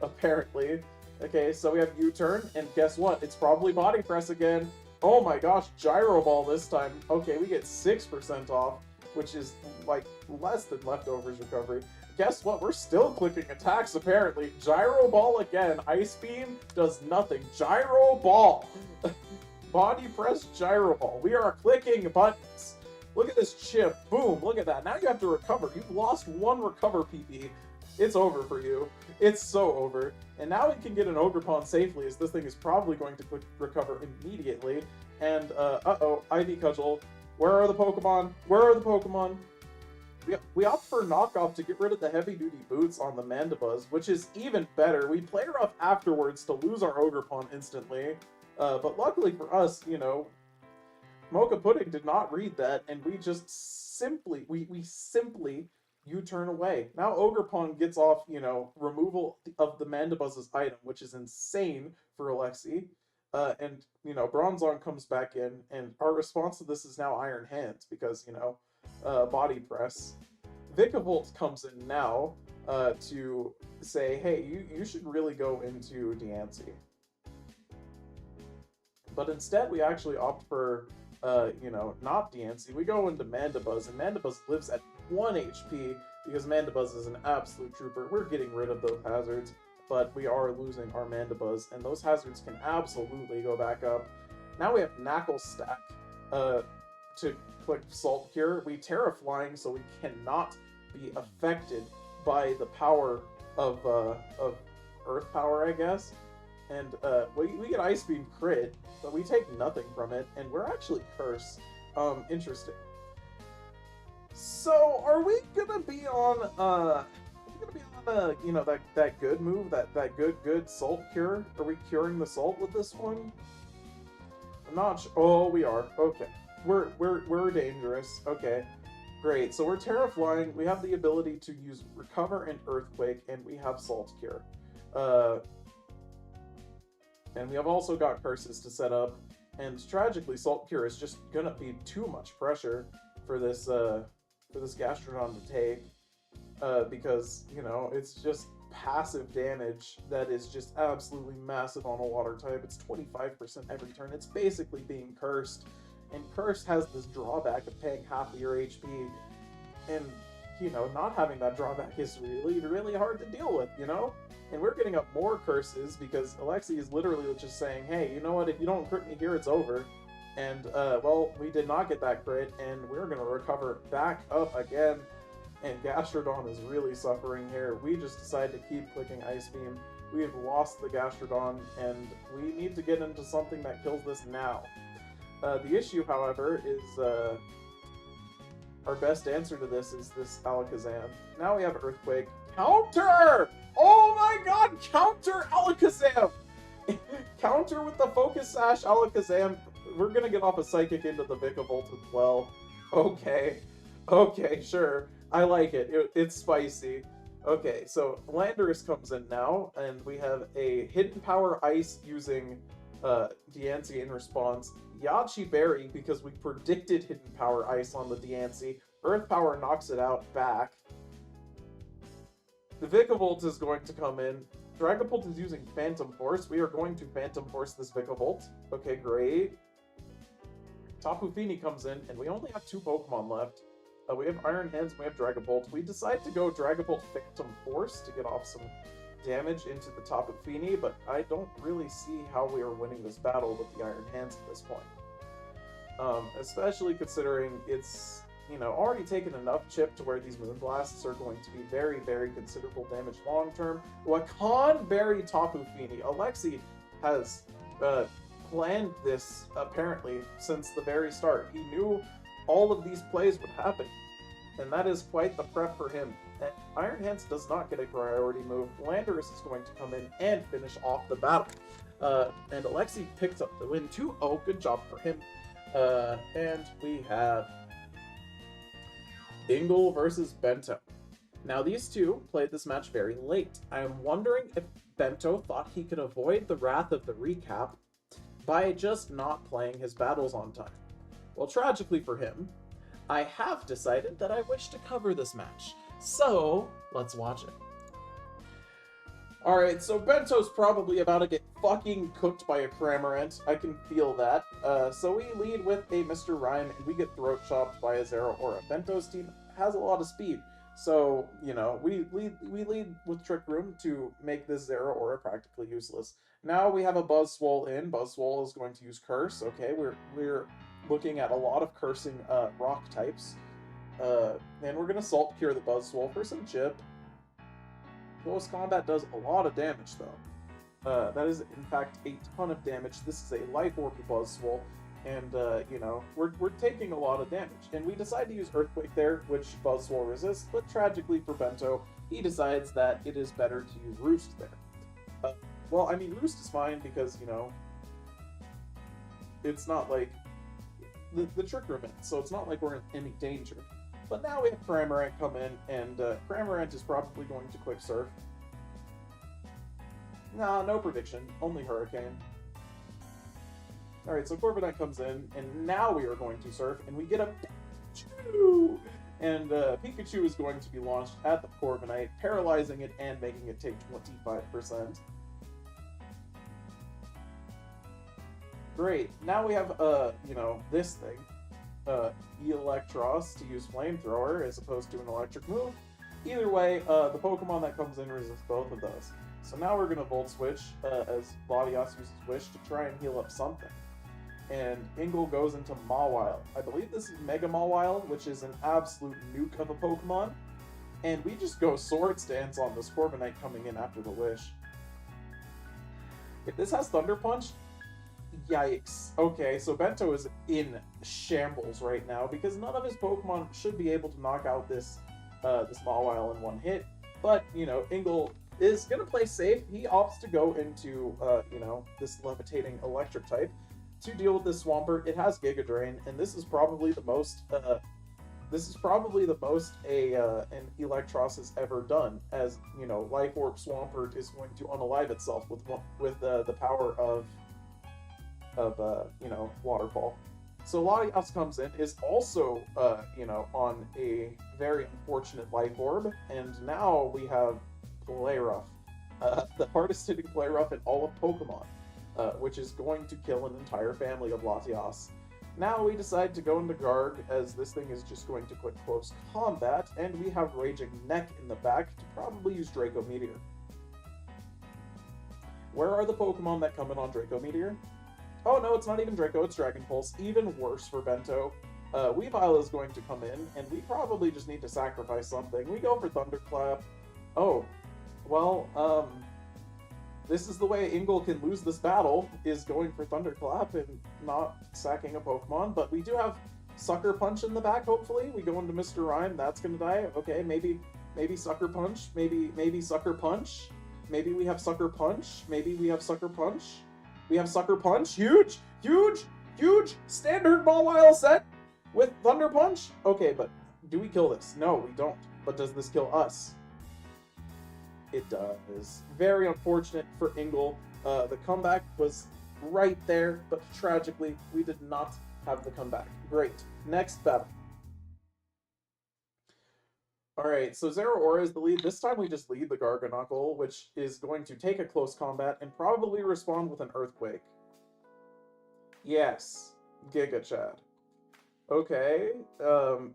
apparently. Okay, so we have U-turn, and guess what? It's probably Body Press again. Oh my gosh, Gyro Ball this time. Okay, we get 6% off, which is, like, less than Leftovers recovery. Guess what? We're still clicking attacks, apparently. Gyro Ball again. Ice Beam does nothing. Gyro Ball! Body Press Gyro Ball. We are clicking buttons. Look at this chip. Boom. Look at that. Now you have to recover. You've lost 1 recover PP. It's over for you. It's so over. And now we can get an Ogerpon safely, as this thing is probably going to recover immediately. And, uh-oh, Ivy Cudgel. Where are the Pokemon? Where are the Pokemon? We opt for Knockoff to get rid of the heavy-duty boots on the Mandibuzz, which is even better. We play rough afterwards to lose our Ogerpon instantly. But luckily for us, Mocha Pudding did not read that, and we just simply, we simply U-turn away. Now Ogerpon gets off, removal of the Mandibuzz's item, which is insane for Alexi. And, Bronzong comes back in, and our response to this is now Iron Hands, because, Body Press. Vikavolt comes in now to say, hey, you should really go into Diancie. But instead, we actually opt for, you know, not Diancie. We go into Mandibuzz, and Mandibuzz lives at 1 HP because Mandibuzz is an absolute trooper. We're getting rid of those hazards, but we are losing our Mandibuzz, and those hazards can absolutely go back up. Now we have Knackle Stack to click Salt Cure. We Terra Flying, so we cannot be affected by the power of Earth power, I guess. And we get Ice Beam crit, but we take nothing from it, and we're actually cursed. Interesting. So, are we gonna be on you know, that good move, that good Salt Cure? Are we curing the salt with this one? I'm not sure. Oh, we are. Okay, we're dangerous. Okay, great. So we're Terra Flying. We have the ability to use Recover and Earthquake, and we have Salt Cure. And we have also got curses to set up, and tragically, Salt Cure is just gonna be too much pressure for this Gastrodon to take, because, you know, it's just passive damage that is just absolutely massive on a water type. It's 25% every turn. It's basically being cursed, and Curse has this drawback of paying half of your HP, and, you know, not having that drawback is really, really hard to deal with, you know? And we're getting up more curses because Alexi is literally just saying, hey, you know what, if you don't crit me here, it's over. And, well, we did not get that crit, and we're going to recover back up again. And Gastrodon is really suffering here. We just decided to keep clicking Ice Beam. We have lost the Gastrodon, and we need to get into something that kills this now. The issue, however, is our best answer to this is this Alakazam. Now we have Earthquake. Counter! Oh my god, counter Alakazam! Counter with the Focus Sash Alakazam. We're gonna get off a Psychic into the Vikavolt as well. Okay. Okay, sure. I like it. It's spicy. Okay, so Landorus comes in now, and we have a Hidden Power Ice using Diancie in response. Yachi Berry, because we predicted Hidden Power Ice on the Diancie. Earth Power knocks it out back. The Vikavolt is going to come in. Dragapult is using Phantom Force. We are going to Phantom Force this Vikavolt. Okay, great. Tapu Fini comes in, and we only have 2 Pokemon left. We have Iron Hands and we have Dragapult. We decide to go Dragapult Phantom Force to get off some damage into the Tapu Fini, but I don't really see how we are winning this battle with the Iron Hands at this point. Especially considering it's, you know, already taken enough chip to where these Moonblasts are going to be very, very considerable damage long term. Wakan Berry Tapu Fini. Alexi has planned this, apparently, since the very start. He knew all of these plays would happen, and that is quite the prep for him. And Iron Hands does not get a priority move. Landorus is going to come in and finish off the battle. And Alexi picks up the win 2-0. Good job for him. And we have Ingle versus Bento. Now, these two played this match very late. I am wondering if Bento thought he could avoid the wrath of the recap by just not playing his battles on time. Well, tragically for him, I have decided that I wish to cover this match. So, let's watch it. Alright, so Bento's probably about to get fucking cooked by a Cramorant. I can feel that. So we lead with a Mr. Rhyme, and we get throat chopped by a Zeraora. Bento's team has a lot of speed. So, you know, we lead with Trick Room to make this Zeraora practically useless. Now we have a Buzzwole in. Buzzwole is going to use Curse. Okay, we're looking at a lot of cursing rock types. And we're going to Salt Cure the Buzzwole for some chip. Close combat does a lot of damage, though. That is, in fact, a ton of damage. This is a Life Orb Buzzwole, and, you know, we're taking a lot of damage. And we decide to use Earthquake there, which Buzzwole resists, but tragically for Bento, he decides that it is better to use Roost there. Well, I mean, Roost is fine because, you know, it's not like the Trick Room in, so it's not like we're in any danger. But now we have Cramorant come in, and Cramorant is probably going to Quick Surf. Nah, no prediction, only Hurricane. Alright, so Corviknight comes in, and now we are going to Surf, and we get a Pikachu! And Pikachu is going to be launched at the Corviknight, paralyzing it and making it take 25%. Great. Now we have, you know, this thing. Electros to use Flamethrower as opposed to an electric move. Either way, the Pokemon that comes in resists both of those. So now we're going to Volt Switch as Latias uses Wish to try and heal up something. And Ingle goes into Mawile. I believe this is Mega Mawile, which is an absolute nuke of a Pokemon. And we just go Swords Dance on this Corviknight coming in after the Wish. If this has Thunder Punch, yikes. Okay, so Bento is in shambles right now because none of his Pokemon should be able to knock out this this Mawile in one hit. But, you know, Ingle is going to play safe. He opts to go into, you know, this Levitating Electric type to deal with this Swampert. It has Giga Drain, and this is probably the most an Electros has ever done, as, you know, Life Orb Swampert is going to unalive itself with the power of you know, Waterfall. So Latias comes in, is also, you know, on a very unfortunate Life Orb, and now we have Play Rough, the hardest hitting Play Rough in all of Pokemon, which is going to kill an entire family of Latias. Now we decide to go into Garg, as this thing is just going to click Close Combat, and we have Raging Neck in the back to probably use Draco Meteor. Where are the Pokemon that come in on Draco Meteor? Oh no, it's not even Draco, it's Dragon Pulse. Even worse for Bento. Weavile is going to come in, and we probably just need to sacrifice something. We go for Thunderclap. Oh, well, this is the way Ingle can lose this battle, is going for Thunderclap and not sacking a Pokemon, but we do have Sucker Punch in the back, hopefully. We go into Mr. Rhyme, that's gonna die. Okay, maybe Sucker Punch, maybe Sucker Punch. Maybe we have Sucker Punch, maybe we have Sucker Punch. We have Sucker Punch, huge standard Mawile set with Thunder Punch. Okay, but do we kill this? No, we don't. But does this kill us? It does. Very unfortunate for Ingle. The comeback was right there, but tragically, we did not have the comeback. Great. Next battle. Alright, so Zeraora is the lead. This time we just lead the Garganacl, which is going to take a close combat and probably respond with an Earthquake. Yes. Giga Chad. Okay,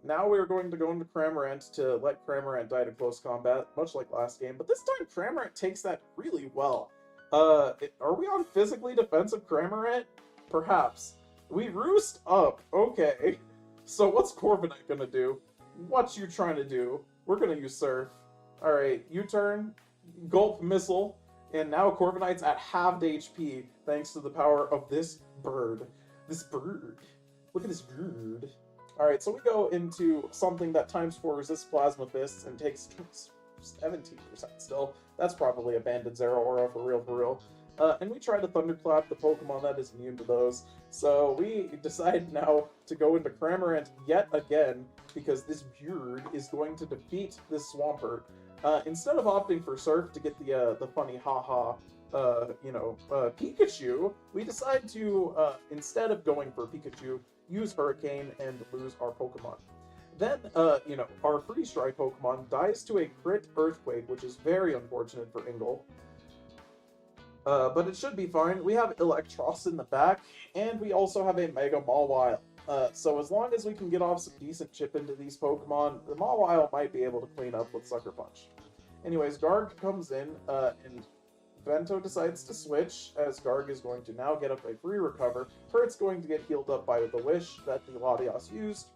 now we're going to go into Cramorant to let Cramorant die to close combat, much like last game, but this time Cramorant takes that really well. Are we on physically defensive Cramorant? Perhaps. We roost up, okay. So what's Corviknight gonna do? What you trying to do? We're gonna use Surf. Alright, U-turn, Gulp Missile, and now Corviknight's at halved HP thanks to the power of this bird. This bird. Look at this bird. Alright, so we go into something that ×4 resists Plasma Fists and takes 17% still. That's probably a banded Zeraora for real. And we try to Thunderclap the Pokemon that is immune to those. So we decide now to go into Cramorant yet again, because this Beard is going to defeat this Swampert. Instead of opting for Surf to get the funny haha, Pikachu, we decide to, instead of going for Pikachu, use Hurricane and lose our Pokemon. Then, our Freeze Dry Pokemon dies to a crit Earthquake, which is very unfortunate for Ingle. But it should be fine. We have Electros in the back, and we also have a Mega Mawile. So as long as we can get off some decent chip into these Pokemon, the Mawile might be able to clean up with Sucker Punch. Anyways, Garg comes in, and Bento decides to switch, as Garg is going to now get up a free recover. Hurt's going to get healed up by the Wish that the Latias used.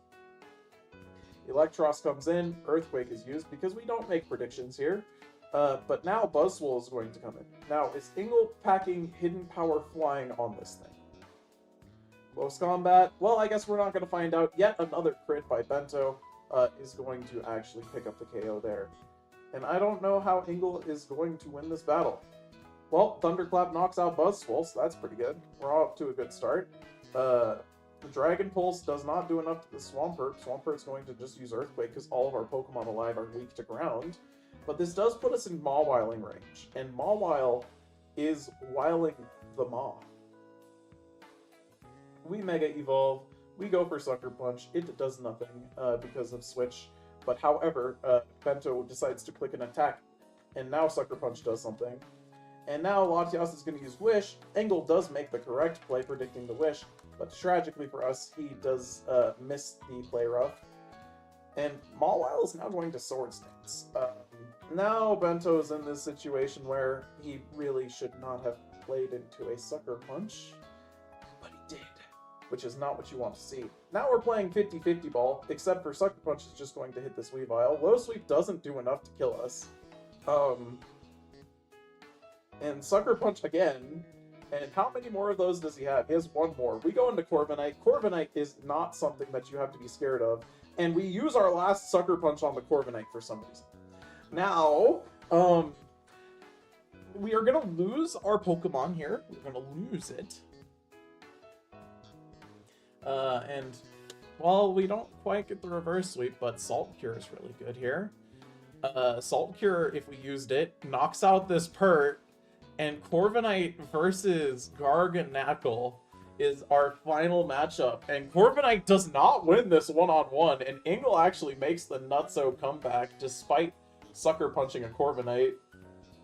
Electros comes in, Earthquake is used, because we don't make predictions here. But now Buzzwole is going to come in. Now, is Ingle packing Hidden Power Flying on this thing? Close combat? Well, I guess we're not going to find out. Yet another crit by Bento is going to actually pick up the KO there. And I don't know how Ingle is going to win this battle. Well, Thunderclap knocks out Buzzwole, so that's pretty good. We're off to a good start. The Dragon Pulse does not do enough to the Swampert. Swampert's going to just use Earthquake because all of our Pokemon alive are weak to ground. But this does put us in Mawiling range, and Mawile is wiling the Maw. We Mega Evolve, we go for Sucker Punch, it does nothing because of Switch, but however, Bento decides to click an attack, and now Sucker Punch does something. And now Latias is going to use Wish. Engel does make the correct play, predicting the Wish, but tragically for us, he does miss the play rough. And Mawile is now going to Sword Stance. Now Bento's in this situation where he really should not have played into a Sucker Punch, but he did, which is not what you want to see. Now we're playing 50-50 ball, except for Sucker Punch is just going to hit this Weavile. Low Sweep doesn't do enough to kill us. And Sucker Punch again. And how many more of those does he have? He has one more. We go into Corviknight. Corviknight is not something that you have to be scared of. And we use our last Sucker Punch on the Corviknight for some reason. Now, we are going to lose our Pokemon here. We're going to lose it. And, well, we don't quite get the reverse sweep, but Salt Cure is really good here. Salt Cure, if we used it, knocks out this Pert. And Corviknight versus Garganacl is our final matchup. And Corviknight does not win this one-on-one, and Engel actually makes the nutso comeback despite Sucker Punching a Corviknight.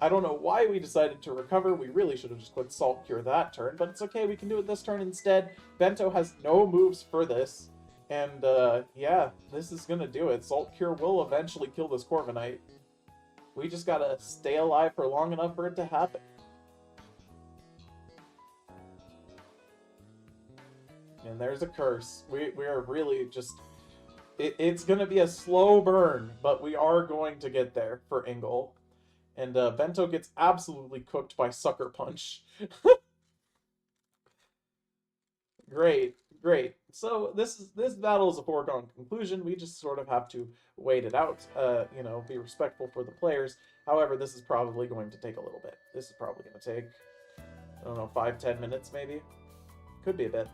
I don't know why we decided to recover. We really should have just clicked Salt Cure that turn, but it's okay. We can do it this turn instead. Bento has no moves for this. And, yeah, this is gonna do it. Salt Cure will eventually kill this Corviknight. We just gotta stay alive for long enough for it to happen. And there's a curse. We are really just... It's going to be a slow burn, but we are going to get there for Engel. And Bento gets absolutely cooked by Sucker Punch. Great, great. So this battle is a foregone conclusion. We just sort of have to wait it out, you know, be respectful for the players. However, this is probably going to take a little bit. This is probably going to take, I don't know, 5-10 minutes maybe? Could be a bit.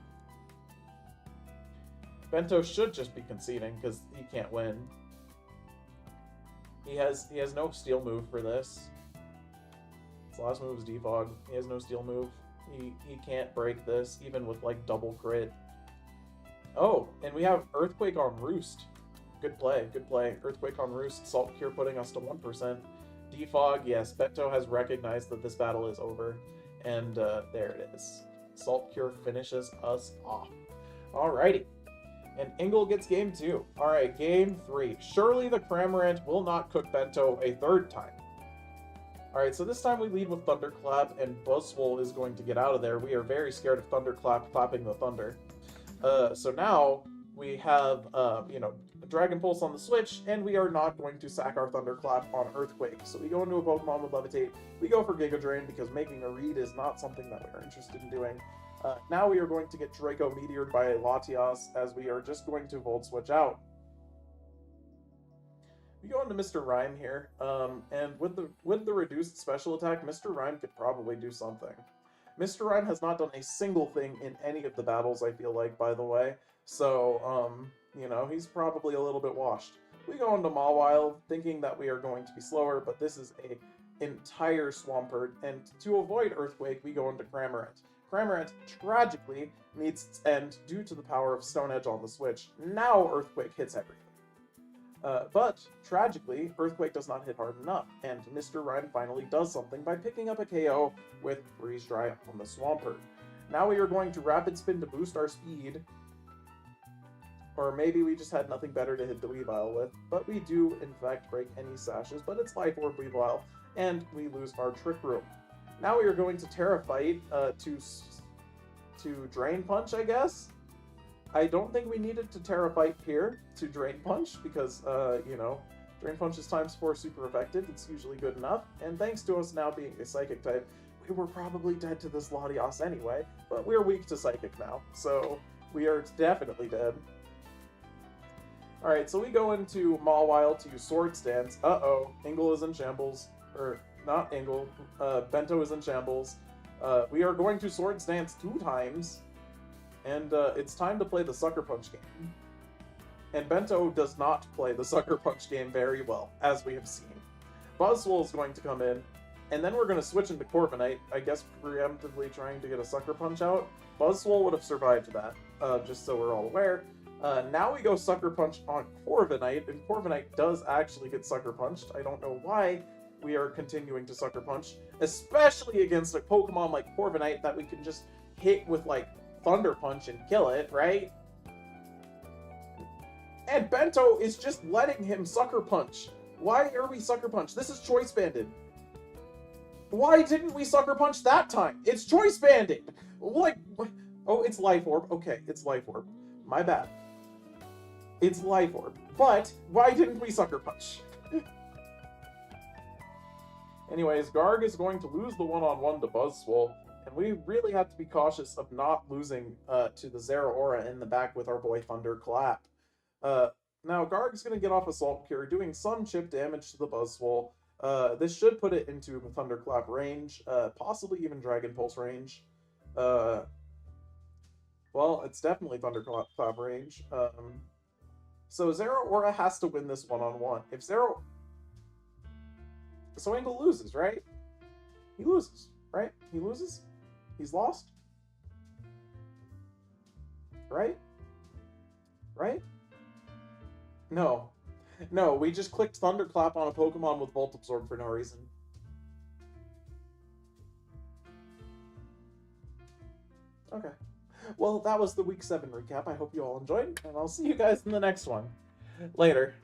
Bento should just be conceding, because he can't win. He has no steel move for this. His last move is Defog. He has no steel move. He can't break this, even with, like, double crit. Oh, and we have Earthquake on Roost. Good play, good play. Earthquake on Roost, Salt Cure putting us to 1%. Defog, yes, Bento has recognized that this battle is over. And there it is. Salt Cure finishes us off. Alrighty. And Engel gets game 2. Alright, game 3. Surely the Cramorant will not cook Bento a third time. Alright, so this time we lead with Thunderclap, and Buzzwole is going to get out of there. We are very scared of Thunderclap clapping the thunder. So now we have, you know, Dragon Pulse on the Switch, and we are not going to sack our Thunderclap on Earthquake. So we go into a Pokemon with Levitate. We go for Giga Drain because making a read is not something that we are interested in doing. Now we are going to get Draco Meteored by Latias, as we are just going to Volt Switch out. We go into Mr. Rhyme here, and with the reduced special attack, Mr. Rhyme could probably do something. Mr. Rhyme has not done a single thing in any of the battles, I feel like, by the way, so, you know, he's probably a little bit washed. We go into Mawile, thinking that we are going to be slower, but this is a entire Swampert, and to avoid Earthquake, we go into Cramorant. Cramorant tragically meets its end due to the power of Stone Edge on the Switch. Now Earthquake hits everything. But, tragically, Earthquake does not hit hard enough, and Mr. Rhyme finally does something by picking up a KO with Freeze Dry on the Swampert. Now we are going to Rapid Spin to boost our speed, or maybe we just had nothing better to hit the Weavile with, but we do, in fact, break any sashes, but it's Life Orb Weavile, and we lose our Trick Room. Now we are going to Terra Fight to Drain Punch, I guess? I don't think we needed to Terra Fight here to Drain Punch, because, you know, Drain Punch is ×4 super effective, it's usually good enough, and thanks to us now being a Psychic type, we were probably dead to this Latias anyway, but we're weak to Psychic now, so we are definitely dead. Alright, so we go into Mawile to Sword Stance. Uh-oh, Engel is in shambles, or not Engel, Bento is in shambles. We are going to Sword Stance 2 times, and it's time to play the Sucker Punch game. And Bento does not play the Sucker Punch game very well, as we have seen. Buzzwole is going to come in, and then we're going to switch into Corviknight, I guess preemptively trying to get a Sucker Punch out. Buzzwole would have survived that, just so we're all aware. Now we go Sucker Punch on Corviknight, and Corviknight does actually get Sucker Punched. I don't know why. we are continuing to Sucker Punch, especially against a Pokemon like Corviknight that we can just hit with, like, Thunder Punch and kill it, right? And Bento is just letting him Sucker Punch. Why are we Sucker Punch? This is Choice Banded. Why didn't we Sucker Punch that time? It's Choice Banded! Like, oh, it's Life Orb. Okay, it's Life Orb. My bad. It's Life Orb. But, why didn't we Sucker Punch? Anyways, Garg is going to lose the one-on-one to Buzzwole, and we really have to be cautious of not losing to the Zeraora in the back with our boy Thunderclap. Now, Garg's going to get off Assault Cure, doing some chip damage to the Buzzwole. This should put it into Thunderclap range, possibly even Dragon Pulse range. Well, it's definitely Thunderclap range. So Zeraora has to win this one-on-one. If So Angle loses, right? He loses, right? He loses? He's lost? Right? Right? No. No, we just clicked Thunderclap on a Pokemon with Volt Absorb for no reason. Okay. Well, that was the Week 7 recap. I hope you all enjoyed, and I'll see you guys in the next one. Later.